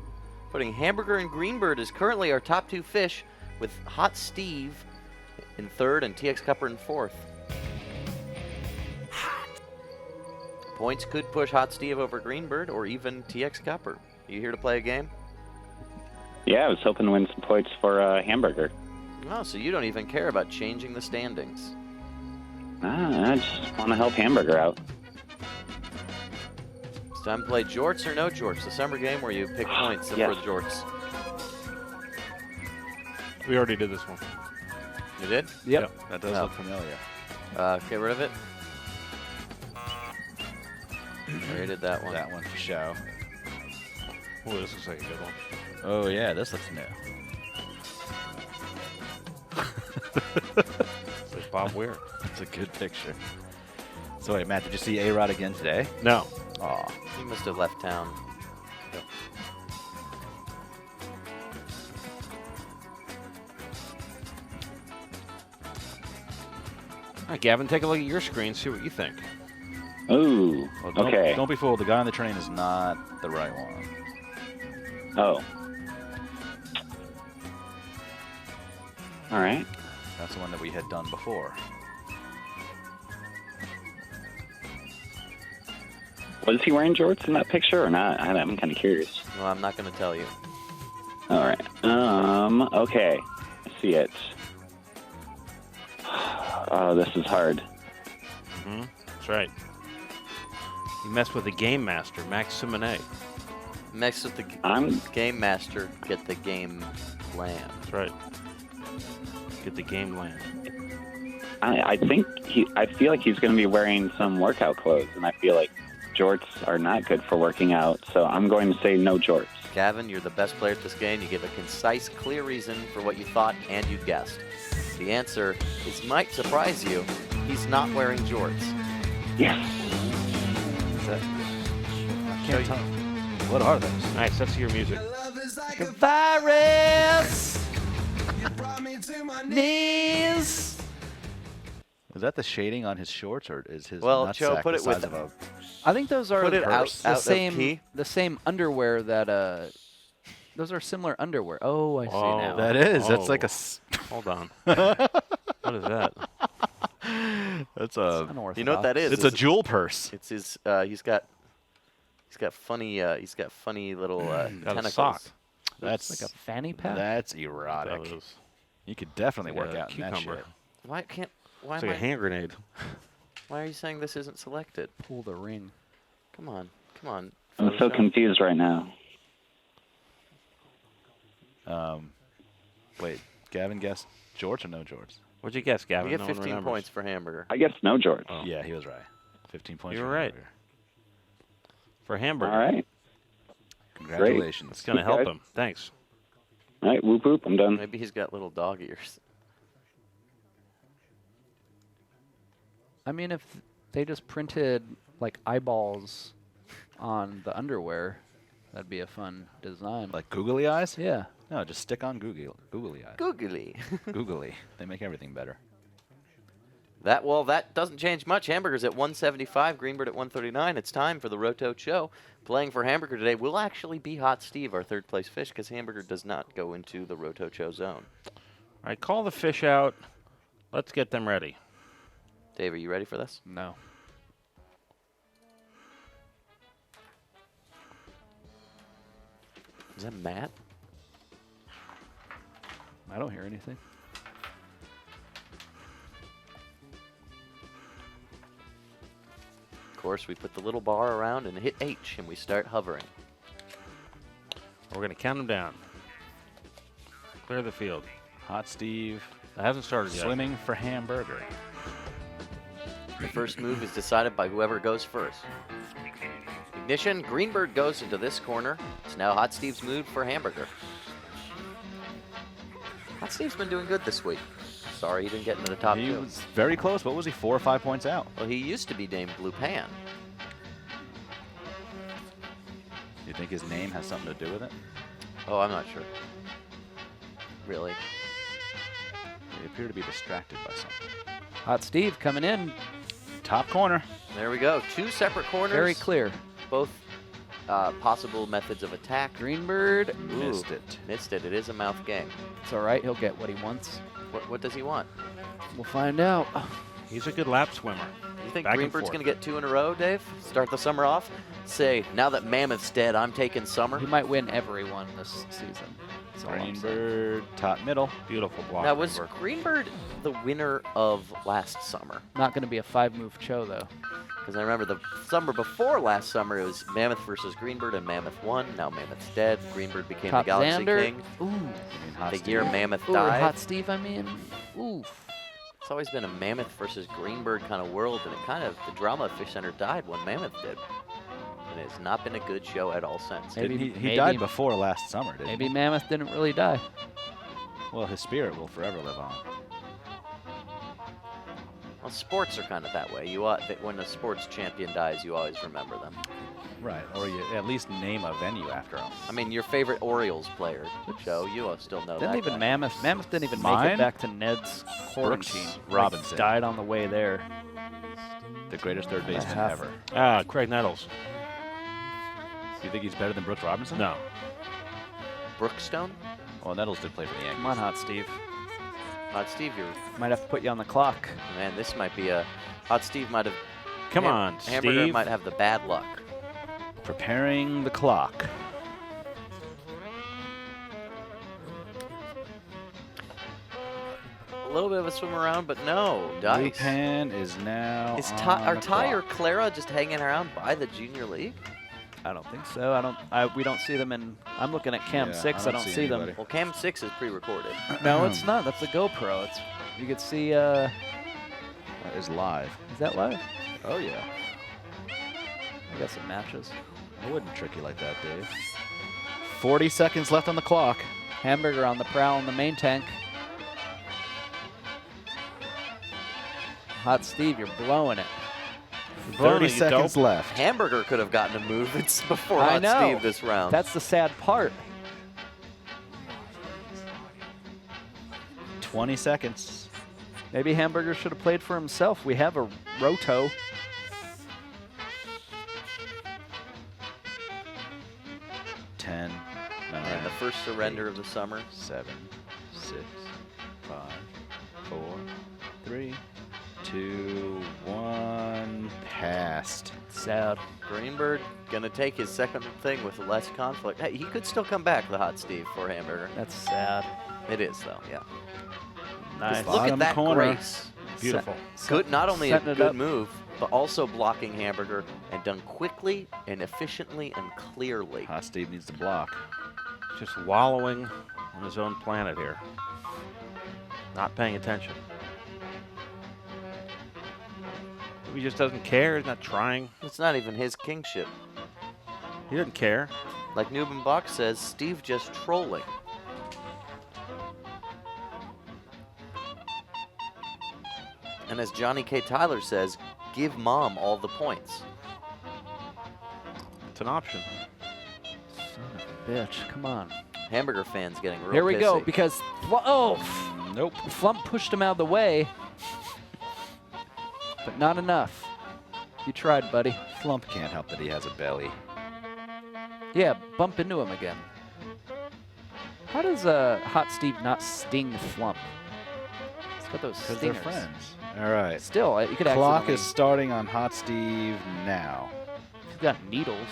Putting Hamburger and Greenbird is currently our top 2 fish, with Hot Steve in 3rd and TX Cupper in 4th. Points could push Hot Steve over Greenbird or even TX Cupper. You here to play a game? Yeah, I was hoping to win some points for Hamburger. Oh, so you don't even care about changing the standings. I just want to help Hamburger out. It's time to play Jorts or no Jorts, the summer game where you pick points Yes. for the Jorts. We already did this one. You did? Yep. That does No. look familiar. Get rid of it. Already did that one. That one for show. Oh, this looks like a good one. Oh, yeah, this looks new. It's like Bob Weir. It's a good picture. So, wait, Matt, did you see A-Rod again today? No. Aw. He must have left town. All right, Gavin, take a look at your screen, see what you think. Ooh, Well, don't, okay. Don't be fooled. The guy on the train is not the right one. Oh. All right. That's the one that we had done before. Was he wearing jorts in that picture or not? I'm kind of curious. Well, I'm not going to tell you. All right. Okay. I see it. Oh, this is hard. Mm-hmm. That's right. You messed with the Game Master, Max Simonet. Next with the Game Master, get the game land. That's right. Get the game land. I think I feel like he's going to be wearing some workout clothes, and I feel like jorts are not good for working out, so I'm going to say no jorts. Gavin, you're the best player at this game. You give a concise, clear reason for what you thought and you guessed. The answer is might surprise you. He's not wearing jorts. Yes. I can't tell. What are those? Nice, that's your music. Like a virus. Knees. Is that the shading on his shorts, or is his Well, nutsack Joe, put the it with- size of a... I think those are Put it out the of key. same underwear that those are similar underwear. Oh, I see Oh, now. That is. That's like a... Hold on. What is that? That's a... unorthodox. You know what that is? It's a jewel purse. It's his. He's got funny little Got a tentacles. sock. That's like a fanny pack. That's erotic. That was You could definitely like work a out in that cucumber. shit. Why can't? Why It's am like a I? hand grenade. Why are you saying this isn't selected? Pull the ring. Come on. I'm so Photoshop. confused right now. Wait, Gavin guessed jorts or no jorts? What'd you guess, Gavin? You get No one 15 remembers. points for hamburger. I guess no jorts. Oh. Yeah, he was right. 15 points. You for were right. hamburger. For hamburger. All right. Congratulations. It's going to help him. Thanks. All right, whoop whoop. I'm done. Maybe he's got little dog ears. I mean, if they just printed like eyeballs on the underwear, that'd be a fun design. Like googly eyes? Yeah. No, just stick on googly eyes. Googly. Googly. They make everything better. That doesn't change much. Hamburger's at 175, Greenbird at 139. It's time for the Roto Choe. Playing for Hamburger today will actually be Hot Steve, our third place fish, because Hamburger does not go into the Roto Choe zone. All right, call the fish out. Let's get them ready. Dave, are you ready for this? No. Is that Matt? I don't hear anything. Of course, we put the little bar around and hit H, and we start hovering. We're going to count them down. Clear the field. Hot Steve. It hasn't started yet. Swimming for Hamburger. The first move is decided by whoever goes first. Ignition, Greenbird goes into this corner. It's now Hot Steve's move for Hamburger. Hot Steve's been doing good this week. Sorry he didn't get into the top He two. was very close. What was he, 4 or 5 points out? Well, he used to be named Blue Pan. You think his name has something to do with it? Oh, I'm not sure. Really? They appear to be distracted by something. Hot Steve coming in. Top corner. There we go. Two separate corners. Very clear. Both possible methods of attack. Greenbird. Missed it. Missed it. It is a mouth game. It's all right. He'll get what he wants. What does he want? We'll find out. He's a good lap swimmer. You think Back and Greenbird's forth. going to get 2 in a row, Dave? Start the summer off? Say, now that Mammoth's dead, I'm taking summer? He might win every one this season. That's all I'm saying. Greenbird, top middle. Beautiful block. Now, was Greenberg. Greenbird the winner of last summer? Not going to be a 5-move Choe, though. Because I remember the summer before last summer, it was Mammoth versus Greenbird, and Mammoth won. Now Mammoth's dead. Greenbird became Top the Galaxy Xander. King. Ooh. Hot The Steve. year Mammoth Ooh, died. Hot Steve, I mean. Ooh. It's always been a Mammoth versus Greenbird kind of world, and the drama of Fishcenter died when Mammoth did. And it's not been a good show at all since. Maybe- Didn't he maybe- died before last summer, didn't Maybe he? Mammoth didn't really die. Well, his spirit will forever live on. Well, sports are kind of that way. When a sports champion dies, you always remember them. Right, or you at least name a venue after him. I mean, your favorite Orioles player, Joe, you still know Didn't that even guy. Mammoth didn't even make Mine? it back to Ned's quarantine. Brooks Like, Robinson. died on the way there. The greatest third baseman half. ever. Craig Nettles. Do you think he's better than Brooks Robinson? No. Brookstone? Well, Nettles did play for the Yankees. Come on, Hot Steve. Hot Steve, Might have to put you on the clock. man, this might be a Hot Steve might have. Come on, Hamburger Steve. might have the bad luck. Preparing the clock. A little bit of a swim around, but no dice. Pan is now Is on are the Ty or clock. Clara just hanging around by the junior league? I don't think so. We don't see them in. I'm looking at Cam Yeah, 6. I don't see them. Well, Cam 6 is pre-recorded. No, it's not. That's a GoPro. You could see. That is live. Is that live? Oh, yeah. I guess it matches. I wouldn't trick you like that, Dave. 40 seconds left on the clock. Hamburger on the prowl in the main tank. Hot Steve, you're blowing it. 30 seconds left. Hamburger could have gotten a move before I Hot know. Steve this round. That's the sad part. 20 seconds. Maybe Hamburger should have played for himself. We have a Roto. Ten, nine, and the first surrender of the summer. 7, 6, 5, 4, 3, 2, 1. Passed. Sad. Greenbird gonna take his second thing with less conflict. Hey, he could still come back, the Hot Steve, for Hamburger. That's sad. It is, though, yeah. Nice. Just look at Bottom that corner. grace. Beautiful. Good, not only a Setting it good up. move, but also blocking Hamburger and done quickly and efficiently and clearly. Hot Steve needs to block. Just wallowing on his own planet here. Not paying attention. He just doesn't care. He's not trying. It's not even his kingship. He didn't care. Like Newman Bach says, Steve just trolling. And as Johnny K. Tyler says, give mom all the points. It's an option. Son of a bitch. Come on. Hamburger fans getting real Here we go, pissy. because Nope. Flump pushed him out of the way, but not enough. You tried, buddy. Flump can't help that he has a belly. Yeah, bump into him again. How does Hot Steve not sting Flump? He's got those Because stingers. they're friends. All right. Still, you could Clock accidentally- is starting on Hot Steve now. He's got needles.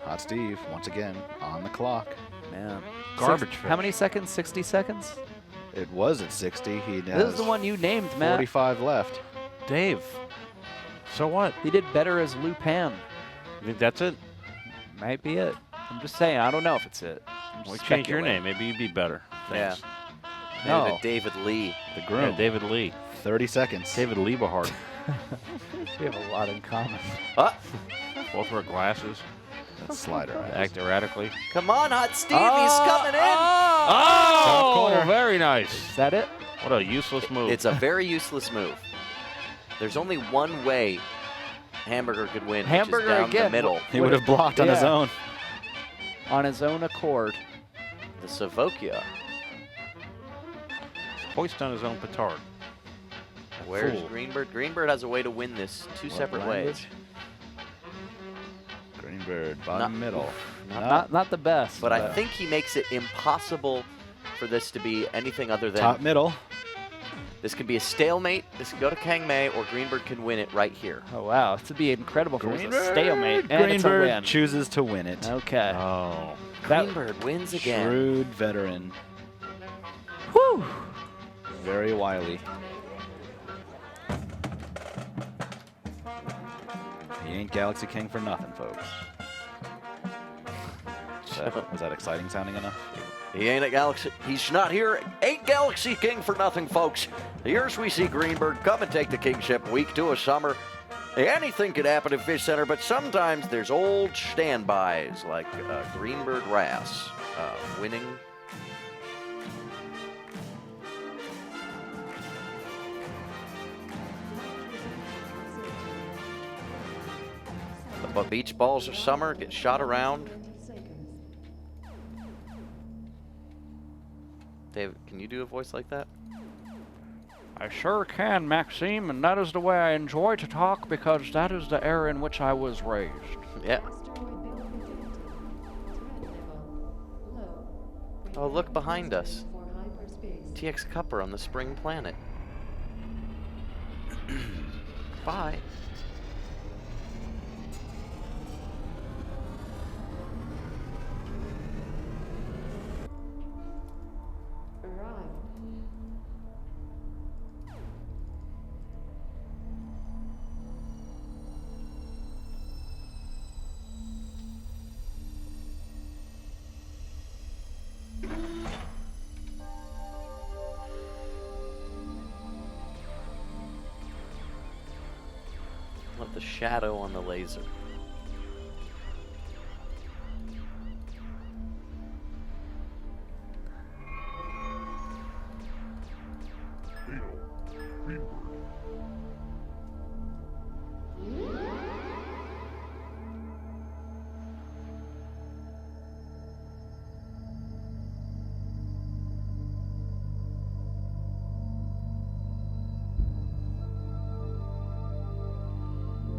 Hot Steve, once again, on the clock. Man. Garbage How fish. many seconds? 60 seconds? It was at 60. He This has is the one you named, Matt. 45 left. Dave. So what? He did better as Lupin. You think that's it? Might be it. I'm just saying. I don't know if it's it. I'm Well, just change your speculating. name. Maybe you'd be better. Thanks. Maybe No. to David Lee. The Yeah, groom. David Lee. 30 seconds. David Liebehart. We have a lot in common. Ah, Both wear glasses. That's Slider. Act erratically. come on, Hot Steve, he's coming in. Oh, corner. very nice. Is that it? What a useless move. It's a very useless move. There's only one way Hamburger could win, Hamburger which is down again. the middle. He would have blocked on his Yeah. own. On his own accord. The Savokia. Hoist on his own petard. Where's Fool. Greenbird? Greenbird has a way to win this two What separate language? ways. Greenbird, bottom Not- middle. Not the best. But I think he makes it impossible for this to be anything other than Top middle. this could be a stalemate. This could go to Kang Mei, or Greenbird can win it right here. Oh, wow. This would be incredible if it was a stalemate. And Greenbird it's a win. chooses to win it. Okay. Oh. That- Greenbird wins again. Shrewd veteran. Whew. Very wily. He ain't Galaxy King for nothing, folks. Was that exciting sounding enough? He ain't a Galaxy. He's not here. Ain't Galaxy King for nothing, folks. Here's we see Greenbird come and take the kingship week 2 of summer. Anything could happen at Fishcenter, but sometimes there's old standbys like Greenbird Rass winning. The beach balls of summer get shot around. David, can you do a voice like that? I sure can, Maxime, and that is the way I enjoy to talk because that is the era in which I was raised. Yeah. Oh, look behind us. TX Cupper on the spring planet. Bye. Let the shadow on the laser.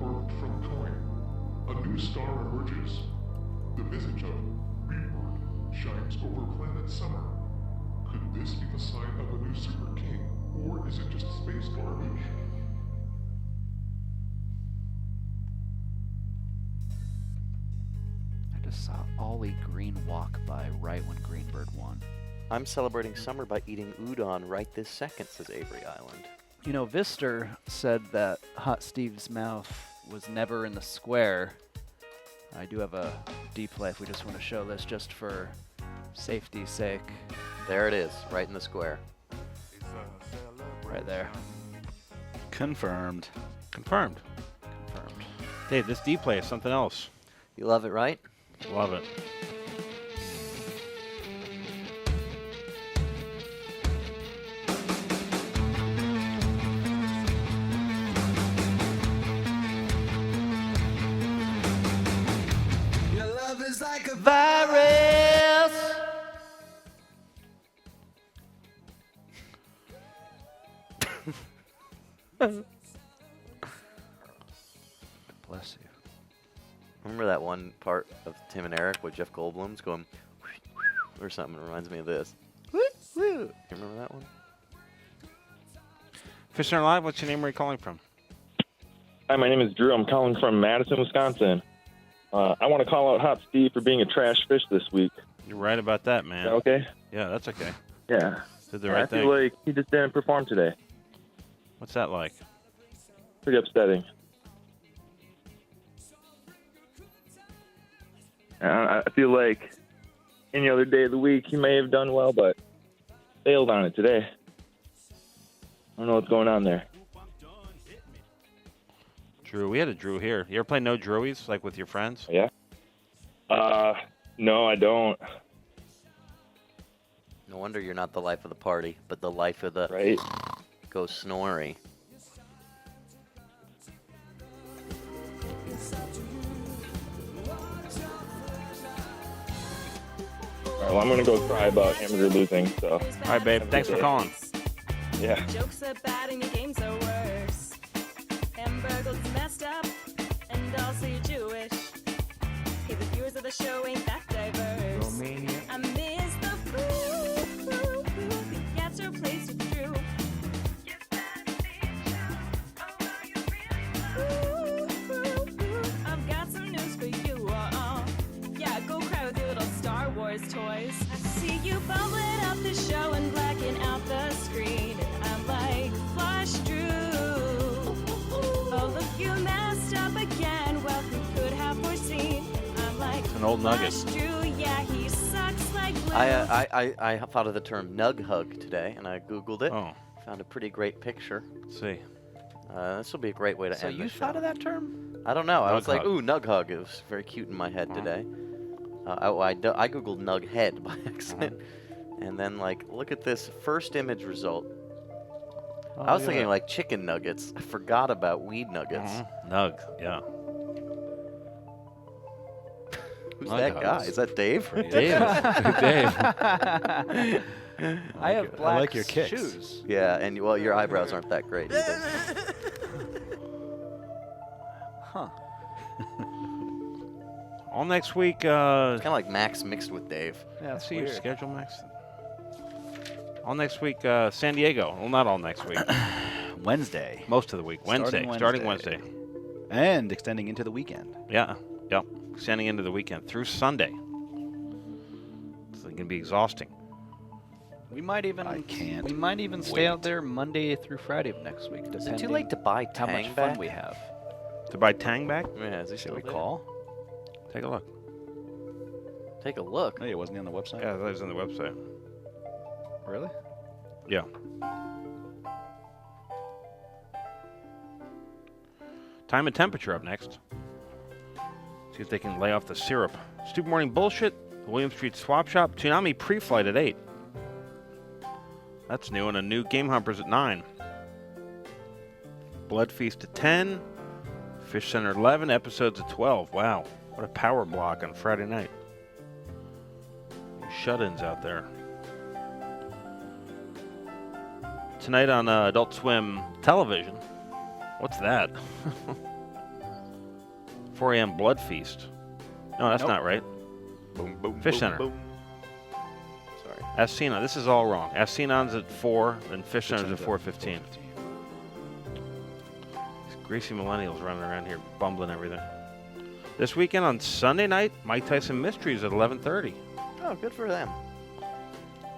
Birthed from Choe, a new star emerges. The visage of Greenbird shines over planet Summer. Could this be the sign of a new super king, or is it just space garbage? I just saw Ollie Green walk by right when Greenbird won. I'm celebrating summer by eating udon right this second, says Avery Island. You know, Vister said that Hot Steve's mouth was never in the square. I do have a deplay if we just want to show this just for safety's sake. There it is, right in the square. Right there. Confirmed. Confirmed. Dave, this D play is something else. You love it, right? Love it. Your love is like a virus. Bless you. Remember that one part of Tim and Eric where Jeff Goldblum's going or something? It reminds me of this. You remember that one? Fishcenter Live, what's your name? Where are you calling from? Hi, my name is Drew. I'm calling from Madison, Wisconsin. I want to call out Hot Steve for being a trash fish this week. You're right about that, man. Is that okay? Yeah, that's okay. Yeah. Did the right I thing. feel like he just didn't perform today. What's that like? Pretty upsetting. I feel like any other day of the week he may have done well, but failed on it today. I don't know what's going on there. Drew, we had a Drew here. You ever play No Drewies, like with your friends? Yeah. No, I don't. No wonder you're not the life of the party, but the life of the right. Go Snorri. All right, well, I'm going to go cry about Hamburger losing, so. All right, babe. Thanks for calling. Yeah. Jokes are bad and your games are worse. Hamburger's messed up, and also you're Jewish. Hey, the viewers of the show ain't that diverse. Romania. I miss the food. The answer plays with Drew. I've got some news for you. Yeah, go cry with your little Star Wars toys. I see you bubbling up the show and blacking out the screen. And I'm like, flush Drew. Oh, look, you messed up again. Well, who could have foreseen? I'm like, It's an old nugget. flush Drew. Yeah, he sucks like glue. I thought of the term nug hug today, and I Googled it. Oh. Found a pretty great picture. Let's see. This will be a great way to So end you the thought show. of that term? I don't know. I Nug was like, hug. ooh, nug hug. It was very cute in my head today. I Googled nug head by accident. And then, like, look at this first image result. I was thinking, like, chicken nuggets. I forgot about weed nuggets. Nug, yeah. Who's Nug that guy? hugs. Is that Dave? Dave. I have black I like your kicks. shoes. Yeah, and, well, your eyebrows aren't that great either. Huh. All next week. It's kind of like Max mixed with Dave. Yeah, See your schedule, Max. All next week, San Diego. Well, not all next week. Wednesday. Most of the week. Starting Wednesday. And extending into the weekend. Yeah. Yep. Extending into the weekend through Sunday. So it can be exhausting. We might even We might even stay out there Monday through Friday of next week. Is it Depending too late to buy how Tang much back? fun we have. To buy Tang back? Yeah, is he still we there? call? Take a look. Take a look. No, it wasn't on the website. Yeah, that was on the website. Really? Yeah. Time and temperature up next. See if they can lay off the syrup. Stupid morning bullshit. William Street Swap Shop. Tsunami pre-flight at 8. That's new, and a new Game Humpers at 9. Blood Feast at 10. Fishcenter 11. Episodes at 12. Wow. What a power block on Friday night. Shut-ins out there. Tonight on Adult Swim television. What's that? 4 a.m. Blood Feast. No, that's Nope. not right. Boom, boom, Fishcenter. boom, boom. Sorry. Ascena. This is all wrong. Ascenon's at 4, and Fishcenter's at 4:15. These greasy millennials running around here bumbling everything. This weekend on Sunday night, Mike Tyson Mysteries at 11:30. Oh, good for them.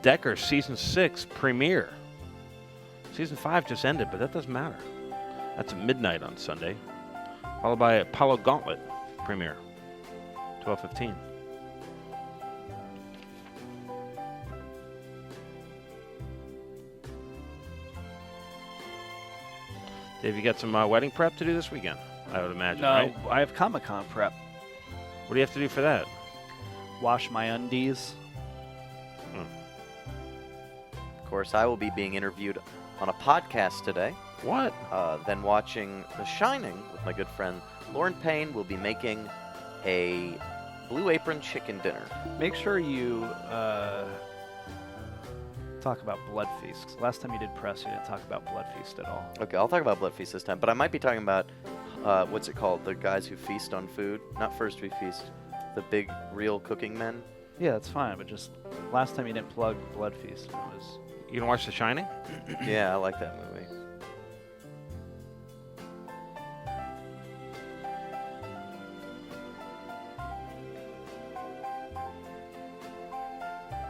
Decker Season 6 premiere. Season 5 just ended, but that doesn't matter. That's at midnight on Sunday. Followed by Apollo Gauntlet premiere, 12:15. Dave, you got some wedding prep to do this weekend, I would imagine, No, right? I have Comic-Con prep. What do you have to do for that? Wash my undies. Of course, I will be being interviewed on a podcast today. What? Then watching The Shining with my good friend Lauren Payne. Will be making a Blue Apron chicken dinner. Make sure you talk about Blood Feast. 'Cause last time you did press, you didn't talk about Blood Feast at all. Okay, I'll talk about Blood Feast this time, but I might be talking about what's it called? The guys who feast on food. Not First We Feast. The big, real cooking men. Yeah, that's fine, but just last time you didn't plug Blood Feast. It was. You gonna watch The Shining? Yeah, I like that movie.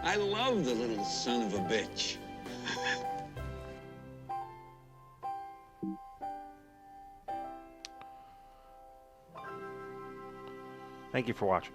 I love the little son of a bitch. Thank you for watching.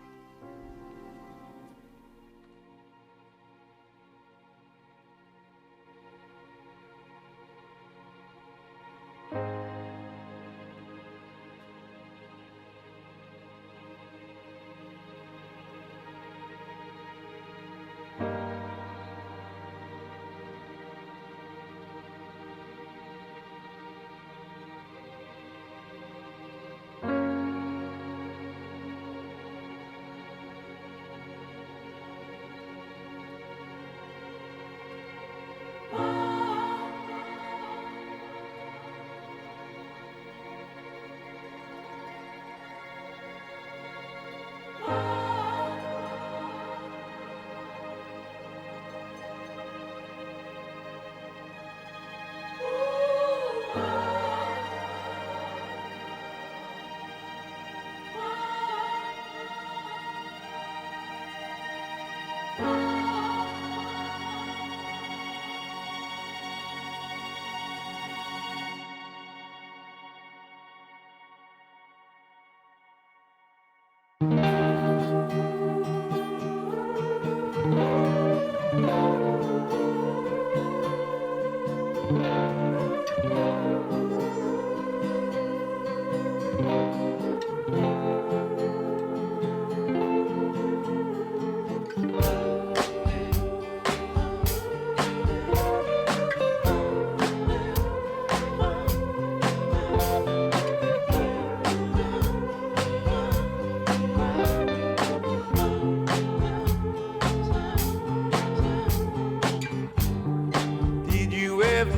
Did you ever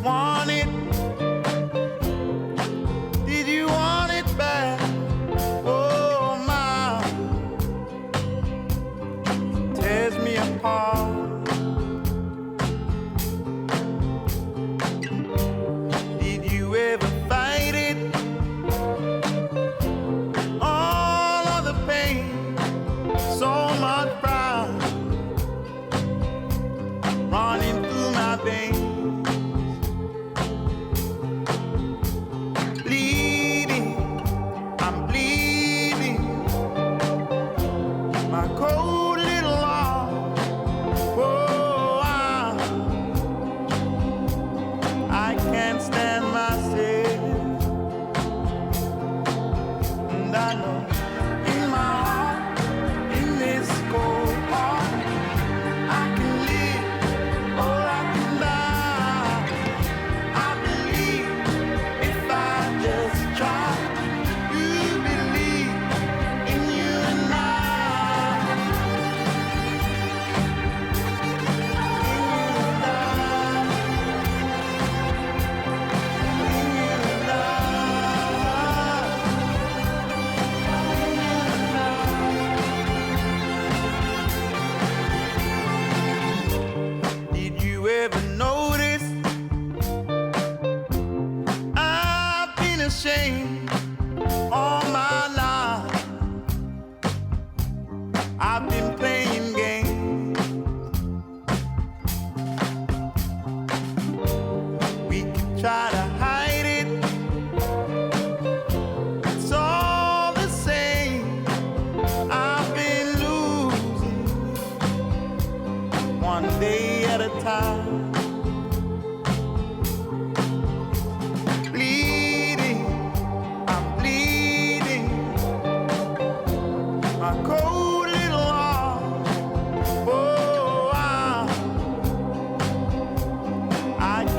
want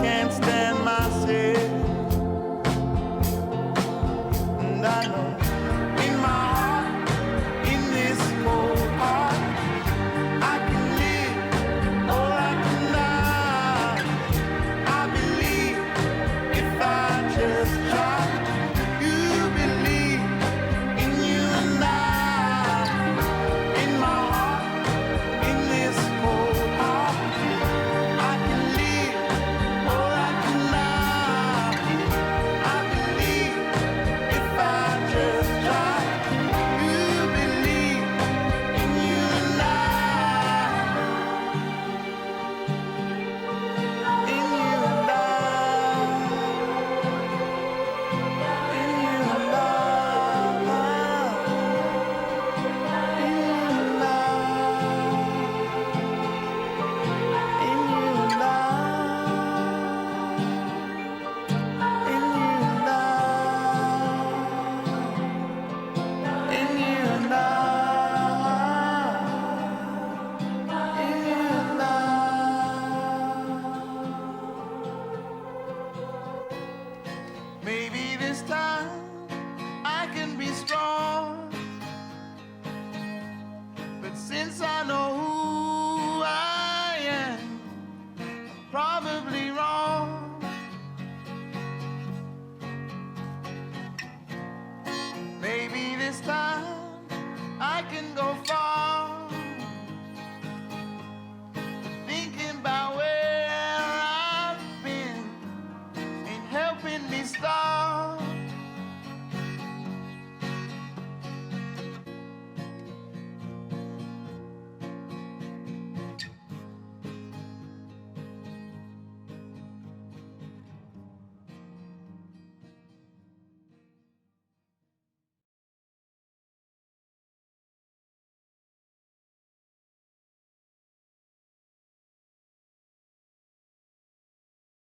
can't stand myself. And I know in my heart, in this cold heart, I can live or I can die. I believe if I just try. You believe in you and I. In my heart, in this cold heart, I can live or I can die. I believe if I just try. You believe in you and I. In you and I. In you and I. In you and I. In you and I. In you and I. In you and I. In you and I. Maybe this time I can be strong, but since I know who I am, I'm probably wrong. Maybe this time I can go far.